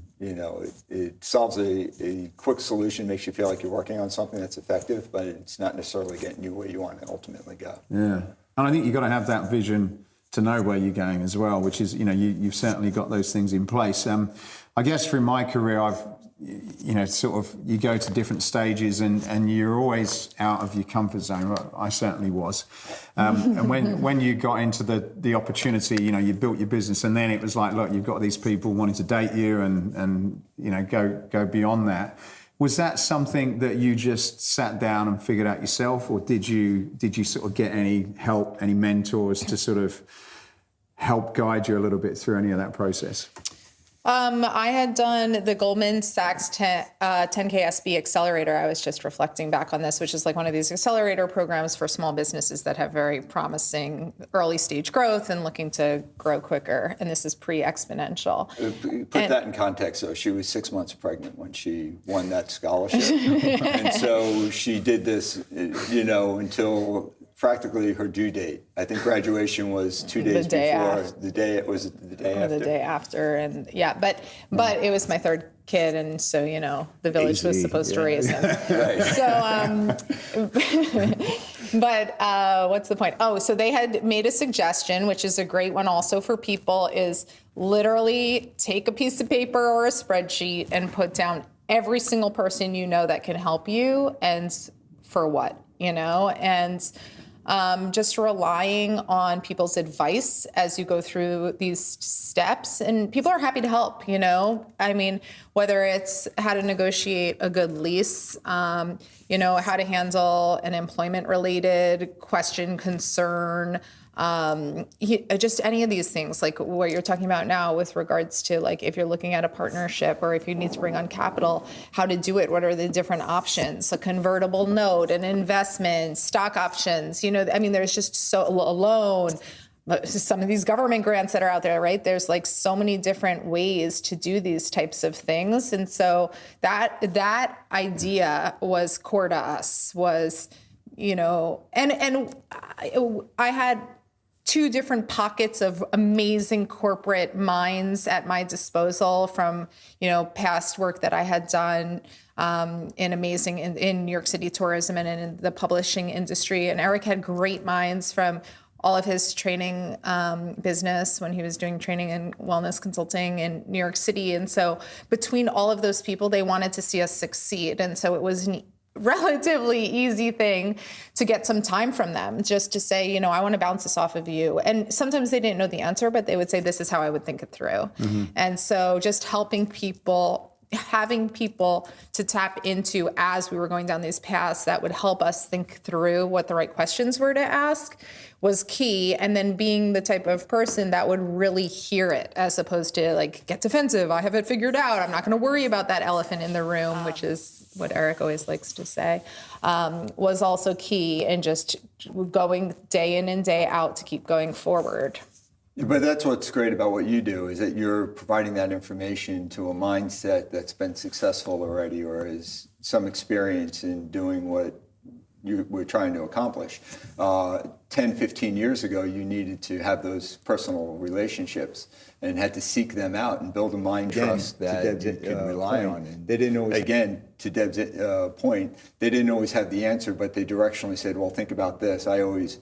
it solves a quick solution, makes you feel like you're working on something that's effective, but it's not necessarily getting you where you want to ultimately go. Yeah, and I think you've got to have that vision to know where you're going as well, which is, you've certainly got those things in place. I guess through my career, I've, you go to different stages and you're always out of your comfort zone. Well, I certainly was. And when you got into the opportunity, you built your business, and then it was like, look, you've got these people wanting to date you and go beyond that. Was that something that you just sat down and figured out yourself, or did you sort of get any help, any mentors to sort of help guide you a little bit through any of that process? I had done the Goldman Sachs 10K SB Accelerator. I was just reflecting back on this, which is like one of these accelerator programs for small businesses that have very promising early stage growth and looking to grow quicker. And this is pre-Exponential. Put that in context, though. She was 6 months pregnant when she won that scholarship. And so she did this, until practically her due date. I think graduation was 2 days before. The day after. The day after, and but it was my third kid, and so the village was supposed to raise him. Right. So, but what's the point? Oh, so they had made a suggestion, which is a great one also for people, is literally take a piece of paper or a spreadsheet and put down every single person that can help you, and for what, and just relying on people's advice as you go through these steps. And people are happy to help, I mean, whether it's how to negotiate a good lease, how to handle an employment-related question, concern, just any of these things, like what you're talking about now with regards to like if you're looking at a partnership or if you need to bring on capital, how to do it, what are the different options, a convertible note, an investment, stock options, there's just a loan, some of these government grants that are out there, right? There's like so many different ways to do these types of things. And so that idea was core to us, was, and I had two different pockets of amazing corporate minds at my disposal from, past work that I had done in New York City tourism and in the publishing industry. And Eric had great minds from all of his training business when he was doing training and wellness consulting in New York City. And so between all of those people, they wanted to see us succeed. And so it was an relatively easy thing to get some time from them just to say, I want to bounce this off of you. And sometimes they didn't know the answer, but they would say, this is how I would think it through. Mm-hmm. And so just having people to tap into as we were going down these paths that would help us think through what the right questions were to ask was key. And then being the type of person that would really hear it as opposed to like get defensive. I have it figured out. I'm not going to worry about that elephant in the room, which is what Eric always likes to say, was also key, and just going day in and day out to keep going forward. But that's what's great about what you do, is that you're providing that information to a mindset that's been successful already or has some experience in doing what you were trying to accomplish. 10, 15 years ago, you needed to have those personal relationships and had to seek them out and build a mind trust that you could rely on. And they didn't always, again, to Deb's point, they didn't always have the answer, but they directionally said, well, think about this. I always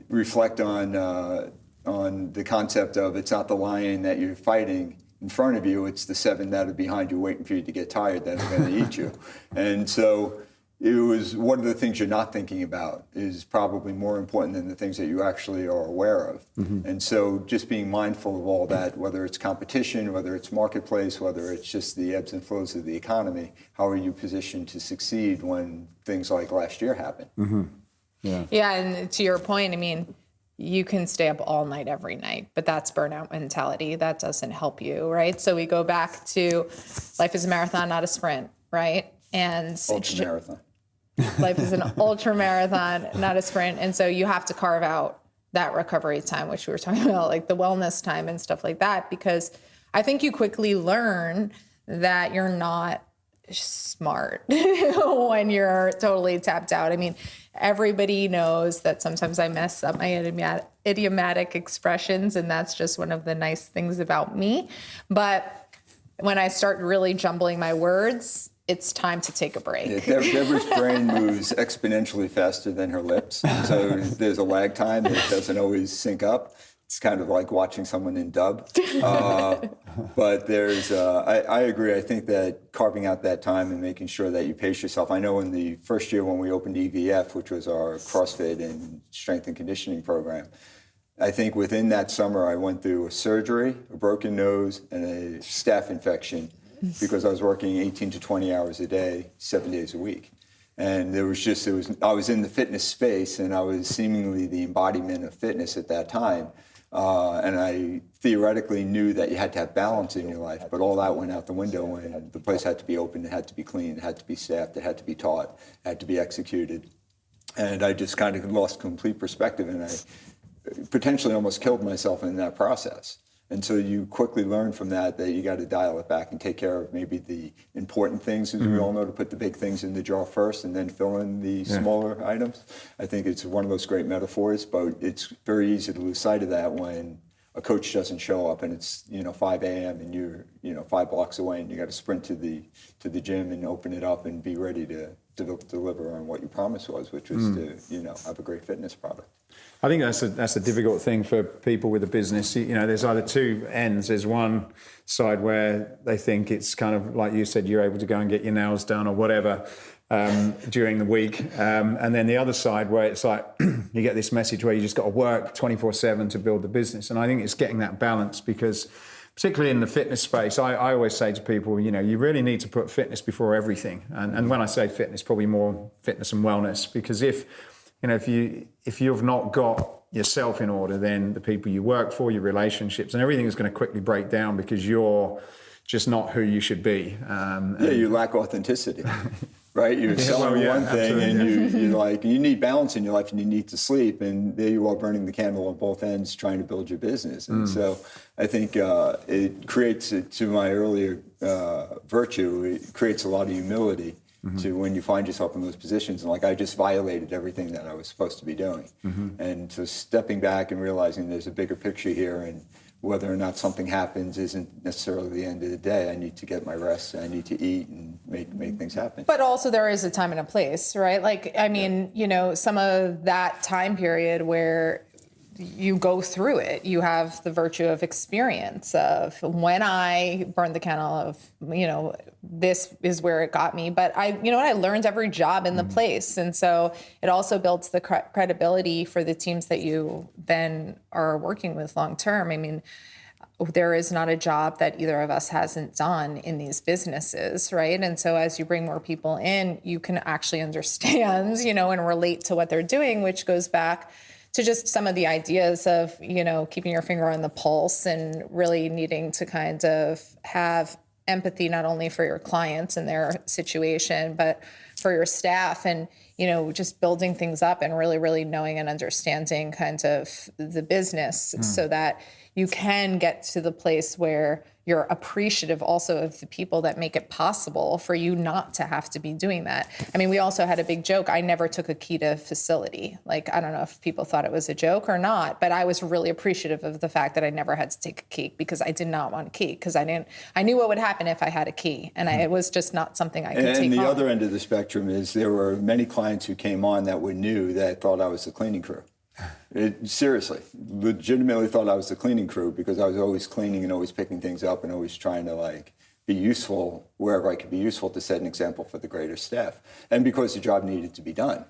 reflect on the concept of it's not the lion that you're fighting in front of you, it's the 7 that are behind you waiting for you to get tired that are going to eat you. And so it was one of the things you're not thinking about is probably more important than the things that you actually are aware of. Mm-hmm. And so just being mindful of all that, whether it's competition, whether it's marketplace, whether it's just the ebbs and flows of the economy, how are you positioned to succeed when things like last year happen? Mm-hmm. Yeah, and to your point, you can stay up all night every night, but that's burnout mentality. That doesn't help you, right? So we go back to life is a marathon, not a sprint, right? And ultra marathon. Life is an ultra marathon, not a sprint. And so you have to carve out that recovery time, which we were talking about, like the wellness time and stuff like that, because I think you quickly learn that you're not smart when you're totally tapped out. Everybody knows that sometimes I mess up my idiomatic expressions, and that's just one of the nice things about me. But when I start really jumbling my words, it's time to take a break. Yeah, Debra's brain moves exponentially faster than her lips. So there's a lag time. It doesn't always sync up. It's kind of like watching someone in dub. But there's, I agree. I think that carving out that time and making sure that you pace yourself. I know in the first year when we opened EVF, which was our CrossFit and strength and conditioning program, I think within that summer I went through a surgery, a broken nose, and a staph infection because I was working 18 to 20 hours a day, 7 days a week. And I was in the fitness space, and I was seemingly the embodiment of fitness at that time. And I theoretically knew that you had to have balance in your life, but all that went out the window when the place had to be open, it had to be clean, it had to be staffed, it had to be taught, it had to be executed. And I just kind of lost complete perspective, and I potentially almost killed myself in that process. And so you quickly learn from that you got to dial it back and take care of maybe the important things, as we all know, to put the big things in the jar first and then fill in the smaller items. I think it's one of those great metaphors, but it's very easy to lose sight of that when a coach doesn't show up and it's 5 a.m. and you're 5 blocks away and you got to sprint to the gym and open it up and be ready to deliver on what your promise was, which was to have a great fitness product. I think that's a difficult thing for people with a business. There's either two ends. There's one side where they think it's kind of like you said, you're able to go and get your nails done or whatever during the week. And then the other side where it's like you get this message where you just got to work 24/7 to build the business. And I think it's getting that balance because particularly in the fitness space, I always say to people, you really need to put fitness before everything. And when I say fitness, probably more fitness and wellness, because if you've not got yourself in order, then the people you work for, your relationships, and everything is going to quickly break down because you're just not who you should be. You lack authenticity, right? You're selling one thing, and you need balance in your life, and you need to sleep, and there you are burning the candle on both ends, trying to build your business. And so I think it creates, to my earlier virtue, it creates a lot of humility. To when you find yourself in those positions, and I just violated everything that I was supposed to be doing. And so stepping back and realizing there's a bigger picture here, and whether or not something happens isn't necessarily the end of the day. I need to get my rest, I need to eat and make things happen. But also there is a time and a place, right? Some of that time period where you go through it, you have the virtue of experience of when I burned the candle of, this is where it got me. But I learned every job in the place. And so it also builds the credibility for the teams that you then are working with long term. I mean, there is not a job that either of us hasn't done in these businesses, right? And so as you bring more people in, you can actually understand, and relate to what they're doing, which goes back to just some of the ideas of, keeping your finger on the pulse and really needing to kind of have empathy, not only for your clients and their situation, but for your staff and, just building things up and really, really knowing and understanding kind of the business so that you can get to the place where you're appreciative also of the people that make it possible for you not to have to be doing that. I mean, we also had a big joke. I never took a key to a facility. I don't know if people thought it was a joke or not, but I was really appreciative of the fact that I never had to take a key because I did not want a key because I knew what would happen if I had a key, and it was just not something I could take And the home. other end of the spectrum is there were many clients who came on that were new that thought I was the cleaning crew. Seriously, legitimately thought I was the cleaning crew because I was always cleaning and always picking things up and always trying to be useful wherever I could be useful to set an example for the greater staff. And because the job needed to be done.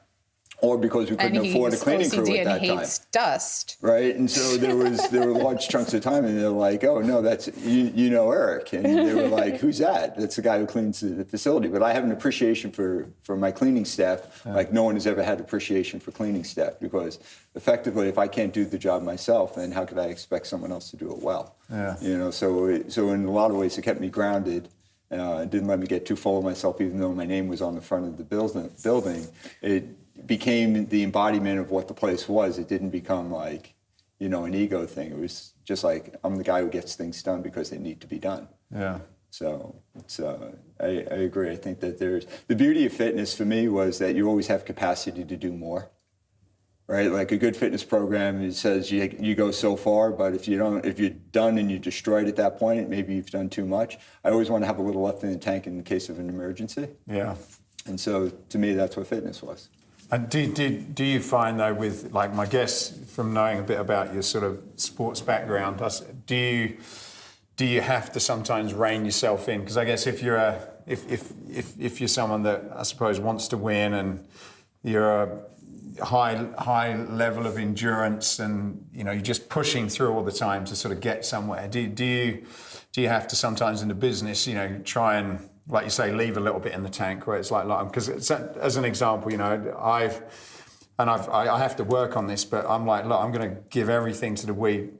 Or because we couldn't afford a cleaning crew at that time. And hates dust. Right, and so there were large chunks of time, and they're like, "Oh no, that's Eric," and they were like, "Who's that?" That's the guy who cleans the facility. But I have an appreciation for my cleaning staff, like no one has ever had appreciation for cleaning staff, because effectively, if I can't do the job myself, then how could I expect someone else to do it well? Yeah. So in a lot of ways, it kept me grounded. It didn't let me get too full of myself, even though my name was on the front of the building. It became the embodiment of what the place was. It didn't become an ego thing. It was just I'm the guy who gets things done because they need to be done. Yeah. So it's I agree. I think that the beauty of fitness for me was that you always have capacity to do more. Right, like a good fitness program, it says you go so far, but if you're done and you're destroyed at that point, maybe you've done too much. I always want to have a little left in the tank in case of an emergency. Yeah. And so to me, that's what fitness was. And do you find though, with my guess from knowing a bit about your sort of sports background, do you have to sometimes rein yourself in? Because I guess if you're if you're someone that I suppose wants to win and you're a high level of endurance and you're just pushing through all the time to sort of get somewhere, do you have to sometimes in the business try and, like you say, leave a little bit in the tank where it's because as an example, I have to work on this, but I'm look, I'm going to give everything to the week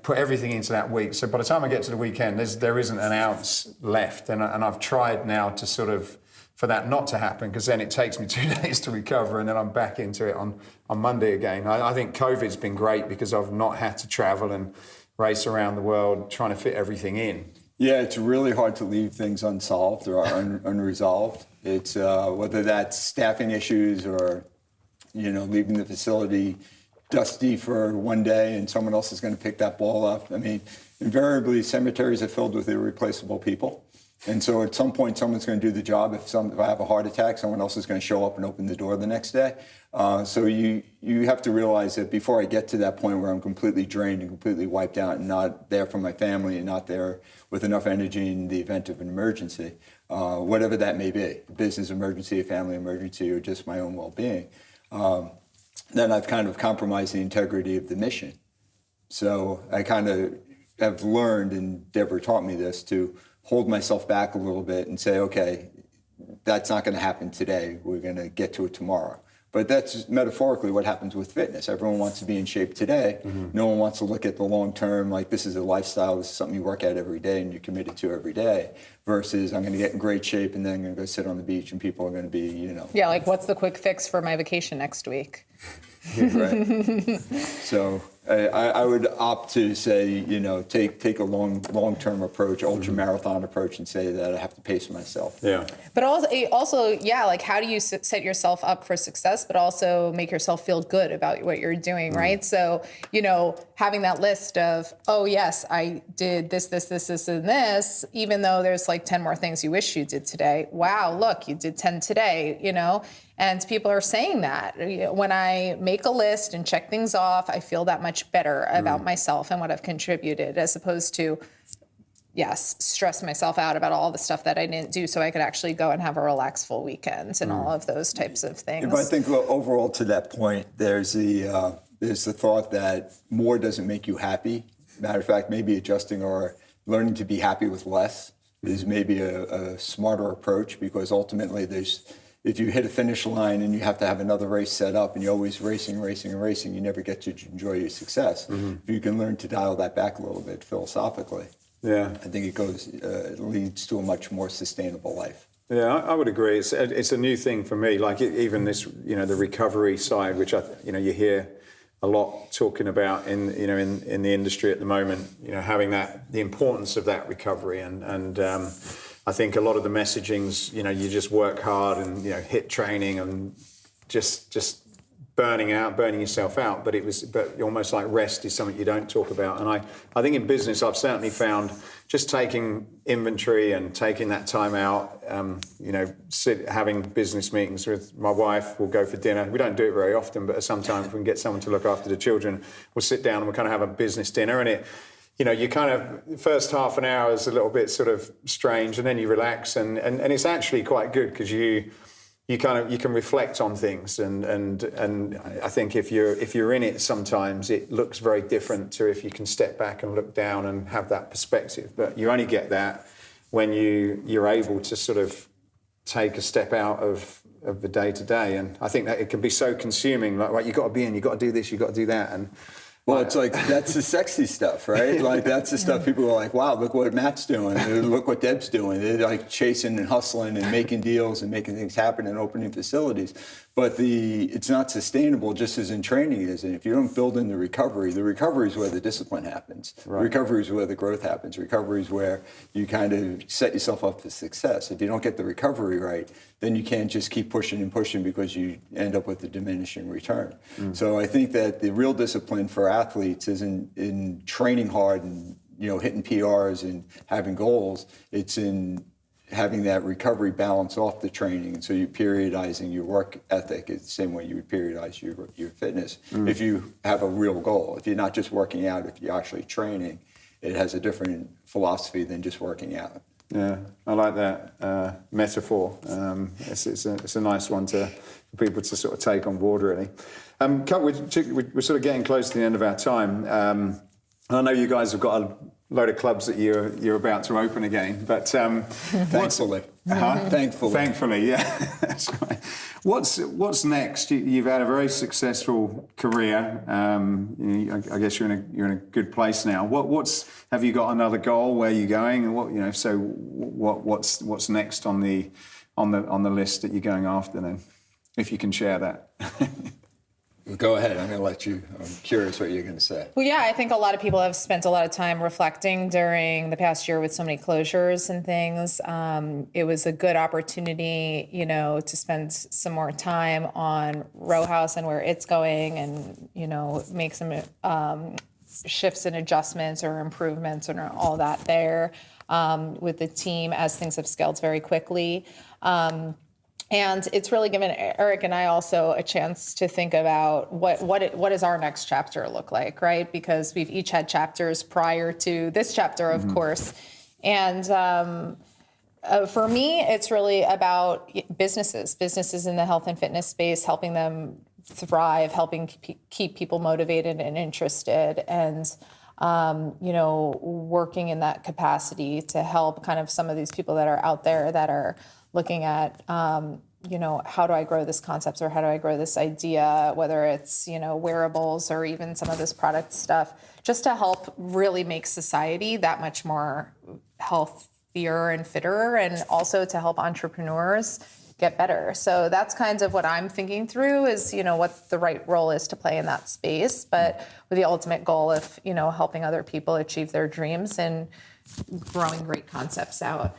put everything into that week. So by the time I get to the weekend, there isn't an ounce left. And I've tried now to sort of, for that not to happen, because then it takes me 2 days to recover and then I'm back into it on Monday again. I think COVID's been great because I've not had to travel and race around the world trying to fit everything in. Yeah, it's really hard to leave things unsolved or unresolved. It's whether that's staffing issues or, leaving the facility dusty for one day and someone else is going to pick that ball up. I mean, invariably cemeteries are filled with irreplaceable people. And so at some point, someone's going to do the job. If I have a heart attack, someone else is going to show up and open the door the next day. So you have to realize that before I get to that point where I'm completely drained and completely wiped out and not there for my family and not there with enough energy in the event of an emergency, whatever that may be, a business emergency, a family emergency, or just my own well-being, then I've kind of compromised the integrity of the mission. So I kind of have learned, and Debra taught me this, to hold myself back a little bit and say, okay, that's not going to happen today. We're going to get to it tomorrow. But that's metaphorically what happens with fitness. Everyone wants to be in shape today. Mm-hmm. No one wants to look at the long term, like this is a lifestyle, this is something you work at every day and you're committed to every day, versus I'm going to get in great shape and then I'm going to go sit on the beach and people are going to be, Yeah, like what's the quick fix for my vacation next week? Yeah, right. So I would opt to say, take a long-term approach, ultra-marathon approach, and say that I have to pace myself. Yeah. But also, like how do you set yourself up for success, but also make yourself feel good about what you're doing, right? So, having that list of, oh, yes, I did this, and this, even though there's like 10 more things you wish you did today. Wow, look, you did 10 today, And people are saying that. When I make a list and check things off, I feel that much better about myself and what I've contributed, as opposed to, stress myself out about all the stuff that I didn't do so I could actually go and have a relaxed full weekend and all of those types of things. But I think overall to that point, there's the thought that more doesn't make you happy. Matter of fact, maybe adjusting or learning to be happy with less is maybe a smarter approach, because ultimately if you hit a finish line and you have to have another race set up and you're always racing, you never get to enjoy your success. Mm-hmm. If you can learn to dial that back a little bit philosophically, I think it leads to a much more sustainable life. Yeah, I would agree. It's a new thing for me. Like even this, the recovery side, which you hear a lot talking about in the industry at the moment. Having the importance of that recovery and. I think a lot of the messagings, you just work hard and, hit training and just burning yourself out. But almost like rest is something you don't talk about. And I think in business, I've certainly found just taking inventory and taking that time out, having business meetings with my wife, we'll go for dinner. We don't do it very often, but sometimes if we can get someone to look after the children, we'll sit down and we'll kind of have a business dinner. And you kind of, first half an hour is a little bit sort of strange, and then you relax, and it's actually quite good because you can reflect on things, and I think if you're in it, sometimes it looks very different to if you can step back and look down and have that perspective. But you only get that when you're able to sort of take a step out of the day to day, and I think that it can be so consuming. Like, right, you got to be in, you got to do this, you got to do that, and. Well, it's like, that's the sexy stuff, right? Like, that's the stuff people are like, wow, look what Matt's doing. Look what Deb's doing. They're like chasing and hustling and making deals and making things happen and opening facilities. But it's not sustainable, just as in training is. And if you don't build in the recovery is where the discipline happens. Right. Recovery is where the growth happens. Recovery is where you kind of set yourself up for success. If you don't get the recovery right, then you can't just keep pushing and pushing because you end up with a diminishing return. So I think that the real discipline for athletes isn't in training hard and hitting PRs and having goals. It's in having that recovery balance off the training, and so you're periodizing your work ethic is the same way you would periodize your fitness. If you have a real goal, if you're not just working out, if you're actually training, it has a different philosophy than just working out. Yeah, I like that metaphor. It's a nice one for people to sort of take on board, really. We're sort of getting close to the end of our time. I know you guys have got load of clubs that you're about to open again. But Thankfully. Thankfully, yeah. That's right. What's next? You've had a very successful career. I guess you're in a good place now. Have you got another goal? Where are you going? And what's next on the list that you're going after then? If you can share that. Go ahead. I'm going to let you. I'm curious what you're going to say. Well, yeah, I think a lot of people have spent a lot of time reflecting during the past year with so many closures and things. It was a good opportunity, to spend some more time on Row House and where it's going and, make some shifts and adjustments or improvements and all that there with the team as things have scaled very quickly. And it's really given Eric and I also a chance to think about what does our next chapter look like, right? Because we've each had chapters prior to this chapter, of course. And for me, it's really about businesses in the health and fitness space, helping them thrive, helping keep people motivated and interested, and working in that capacity to help kind of some of these people that are out there that are looking at, how do I grow this concept or how do I grow this idea, whether it's, wearables or even some of this product stuff, just to help really make society that much more healthier and fitter, and also to help entrepreneurs get better. So that's kind of what I'm thinking through is, what the right role is to play in that space, but with the ultimate goal of, helping other people achieve their dreams and growing great concepts out.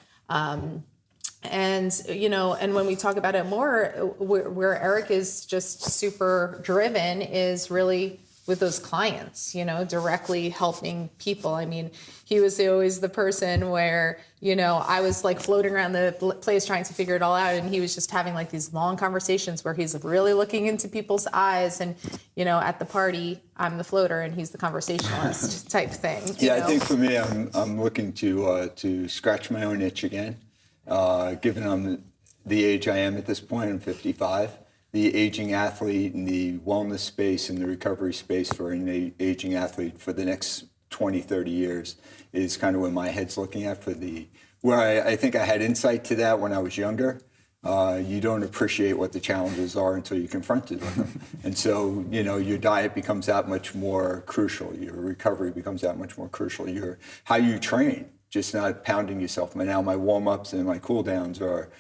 And when we talk about it more, where Eric is just super driven is really with those clients, directly helping people. I mean, he was always the person where, I was like floating around the place trying to figure it all out. And he was just having like these long conversations where he's really looking into people's eyes. And, at the party, I'm the floater and he's the conversationalist type thing. Yeah, I think for me, I'm looking to scratch my own itch again. Given I'm the age I am at this point, I'm 55, the aging athlete and the wellness space and the recovery space for an aging athlete for the next 20, 30 years is kind of where my head's looking at where I think I had insight to that when I was younger. You don't appreciate what the challenges are until you're confronted with them. And so, your diet becomes that much more crucial. Your recovery becomes that much more crucial. How you train. Just not pounding yourself. Now my warm-ups and my cool-downs are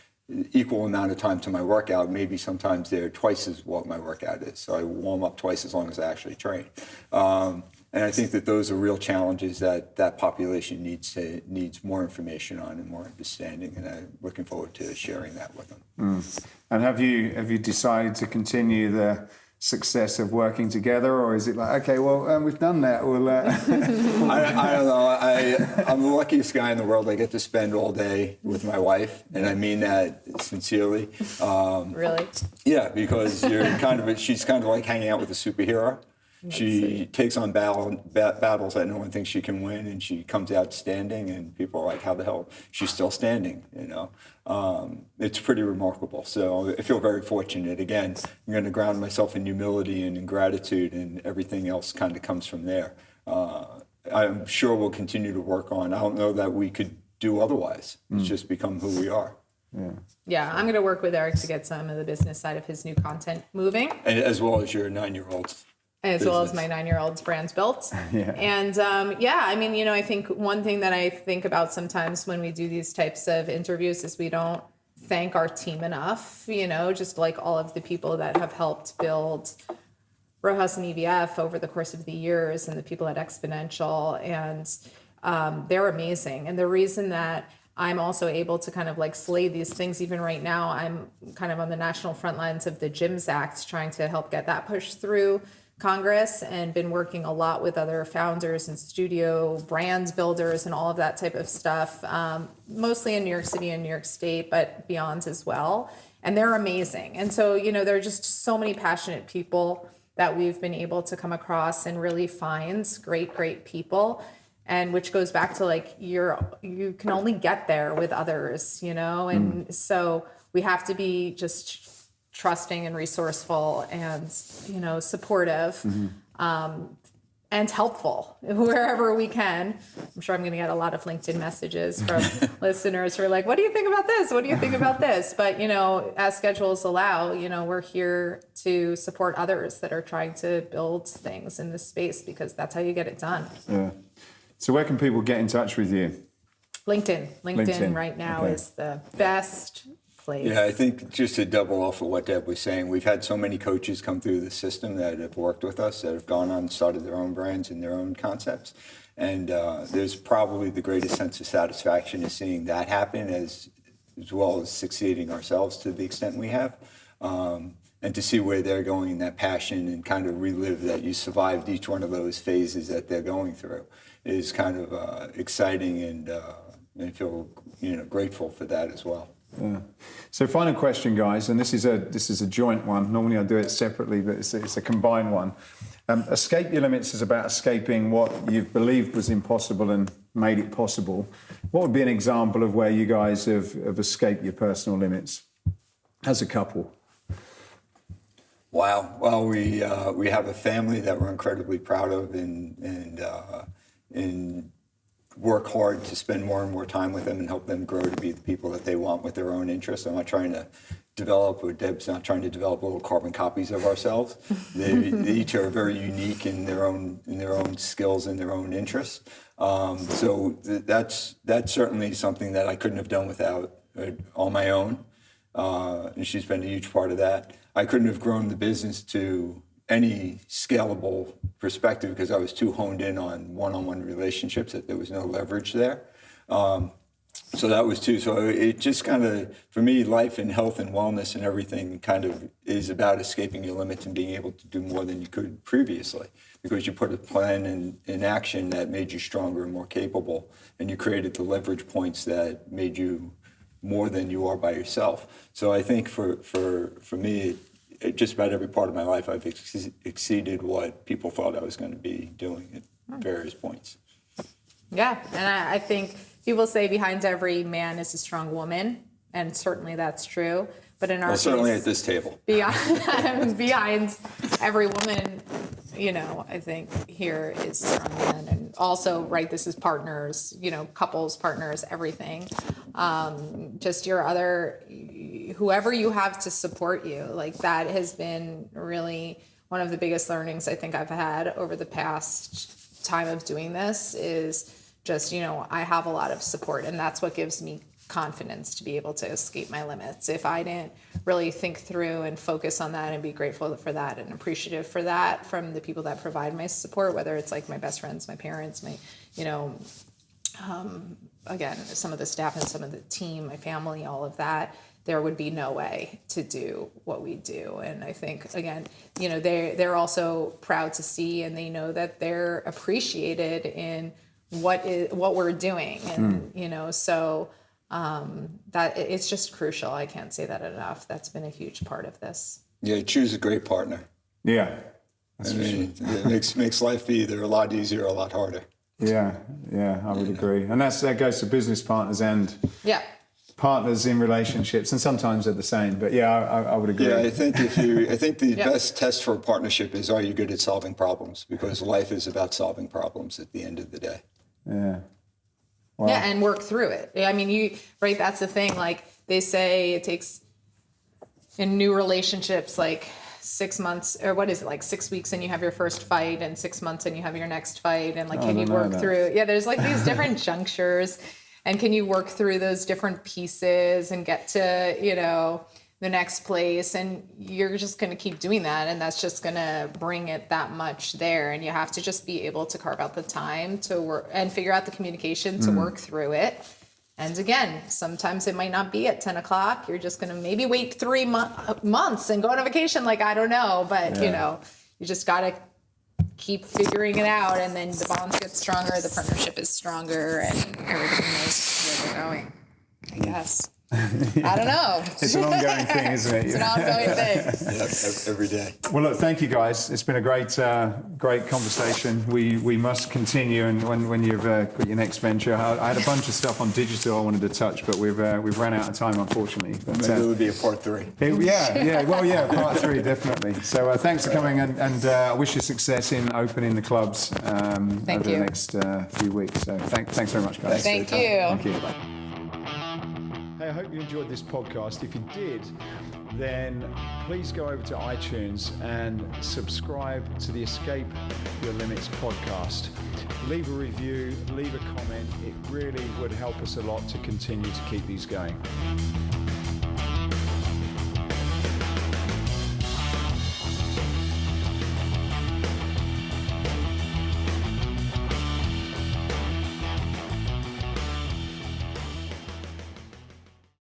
equal amount of time to my workout. Maybe sometimes they're twice as what my workout is. So I warm up twice as long as I actually train. And I think that those are real challenges that population needs more information on and more understanding. And I'm looking forward to sharing that with them. And have you decided to continue the success of working together, or is it like, okay, well, we've done that, we'll I don't know. I'm the luckiest guy in the world. I get to spend all day with my wife, and I mean that sincerely. Really? Yeah, because she's kind of like hanging out with a superhero. She takes on battles that no one thinks she can win, and she comes out standing, and people are like, how the hell she's still standing, It's pretty remarkable. So I feel very fortunate. Again, I'm going to ground myself in humility and in gratitude, and everything else kind of comes from there. I'm sure we'll continue to work on. I don't know that we could do otherwise. It's just become who we are. Yeah, I'm going to work with Eric to get some of the business side of his new content moving. And as well as your 9-year-olds. As well as my 9-year-old's brands built. Yeah. And I think one thing that I think about sometimes when we do these types of interviews is we don't thank our team enough, just like all of the people that have helped build Row House and EVF over the course of the years, and the people at Exponential. And they're amazing. And the reason that I'm also able to kind of like slay these things, even right now, I'm kind of on the national front lines of the GYMS Act, trying to help get that pushed through Congress, and been working a lot with other founders and studio brands builders and all of that type of stuff, mostly in New York City and New York State, but beyond as well. And they're amazing. And so, there are just so many passionate people that we've been able to come across and really find great people. And which goes back to like, you can only get there with others, and so we have to be just trusting and resourceful and, supportive. and helpful wherever we can. I'm sure I'm going to get a lot of LinkedIn messages from listeners who are like, what do you think about this? What do you think about this? But, as schedules allow, we're here to support others that are trying to build things in this space, because that's how you get it done. Yeah. So where can people get in touch with you? LinkedIn right now is the best place. Yeah, I think just to double off of what Deb was saying, we've had so many coaches come through the system that have worked with us, that have gone on and started their own brands and their own concepts. And there's probably the greatest sense of satisfaction is seeing that happen as well as succeeding ourselves to the extent we have. And to see where they're going in that passion and kind of relive that you survived each one of those phases that they're going through is kind of exciting, and I feel grateful for that as well. Yeah. So final question, guys, and this is a joint one. Normally I do it separately, but it's a combined one. Escape Your Limits is about escaping what you've believed was impossible and made it possible. What would be an example of where you guys have escaped your personal limits as a couple? Wow. Well, we have a family that we're incredibly proud of, and work hard to spend more and more time with them and help them grow to be the people that they want with their own interests. I'm not trying to develop, or Deb's not trying to develop little carbon copies of ourselves. They each are very unique in their own skills and their own interests. So that's certainly something that I couldn't have done without on my own. And she's been a huge part of that. I couldn't have grown the business to any scalable perspective because I was too honed in on one-on-one relationships that there was no leverage there. So that was too. So it just kind of, for me, life and health and wellness and everything kind of is about escaping your limits and being able to do more than you could previously, because you put a plan in action that made you stronger and more capable, and you created the leverage points that made you more than you are by yourself. So I think for me, just about every part of my life, I've exceeded what people thought I was going to be doing at various points. Yeah, and I think people say behind every man is a strong woman, and certainly that's true. But in our case, certainly at this table, behind every woman, I think here is strong men, and also, right, this is partners, couples, partners, everything. Just whoever you have to support you, like that has been really one of the biggest learnings I think I've had over the past time of doing this is just, I have a lot of support, and that's what gives me confidence to be able to escape my limits. If I didn't really think through and focus on that and be grateful for that and appreciative for that from the people that provide my support, whether it's like my best friends, my parents, my, again, some of the staff and some of the team, my family, all of that, there would be no way to do what we do. And I think, again, they're also proud to see, and they know that they're appreciated in what we're doing. And, so that it's just crucial. I can't say that enough. That's been a huge part of this. Yeah, choose a great partner. Yeah. It makes life either a lot easier or a lot harder. Yeah, I would agree. And that goes to business partners and partners in relationships, and sometimes they're the same. But yeah, I would agree. Yeah, I think the best test for a partnership is, are you good at solving problems? Because life is about solving problems at the end of the day. Yeah. Wow. Yeah, and work through it. I mean, that's the thing. Like they say it takes in new relationships, like 6 months, or what is it, like 6 weeks and you have your first fight, and 6 months and you have your next fight, and like, can you work through? Yeah, there's like these different junctures, and can you work through those different pieces and get to, the next place? And you're just going to keep doing that, and that's just going to bring it that much there. And you have to just be able to carve out the time to work and figure out the communication to work through it. And again, sometimes it might not be at 10 o'clock. You're just going to maybe wait 3 months and go on a vacation. Like, I don't know, but you just got to keep figuring it out. And then the bonds get stronger, the partnership is stronger, and everybody knows where they're going, I guess. I don't know. It's an ongoing thing, isn't it? It's an ongoing thing. Yeah, every day. Well, look, thank you guys. It's been a great conversation. We must continue, and when you've got your next venture, I had a bunch of stuff on digital I wanted to touch, but we've ran out of time, unfortunately. But, Maybe it would be a part 3. Part 3, definitely. So thanks for coming, and I wish you success in opening the clubs over the next few weeks. So thanks very much, guys. Thank you. Thank you. Hey, I hope you enjoyed this podcast. If you did, then please go over to iTunes and subscribe to the Escape Your Limits podcast. Leave a review, leave a comment. It really would help us a lot to continue to keep these going.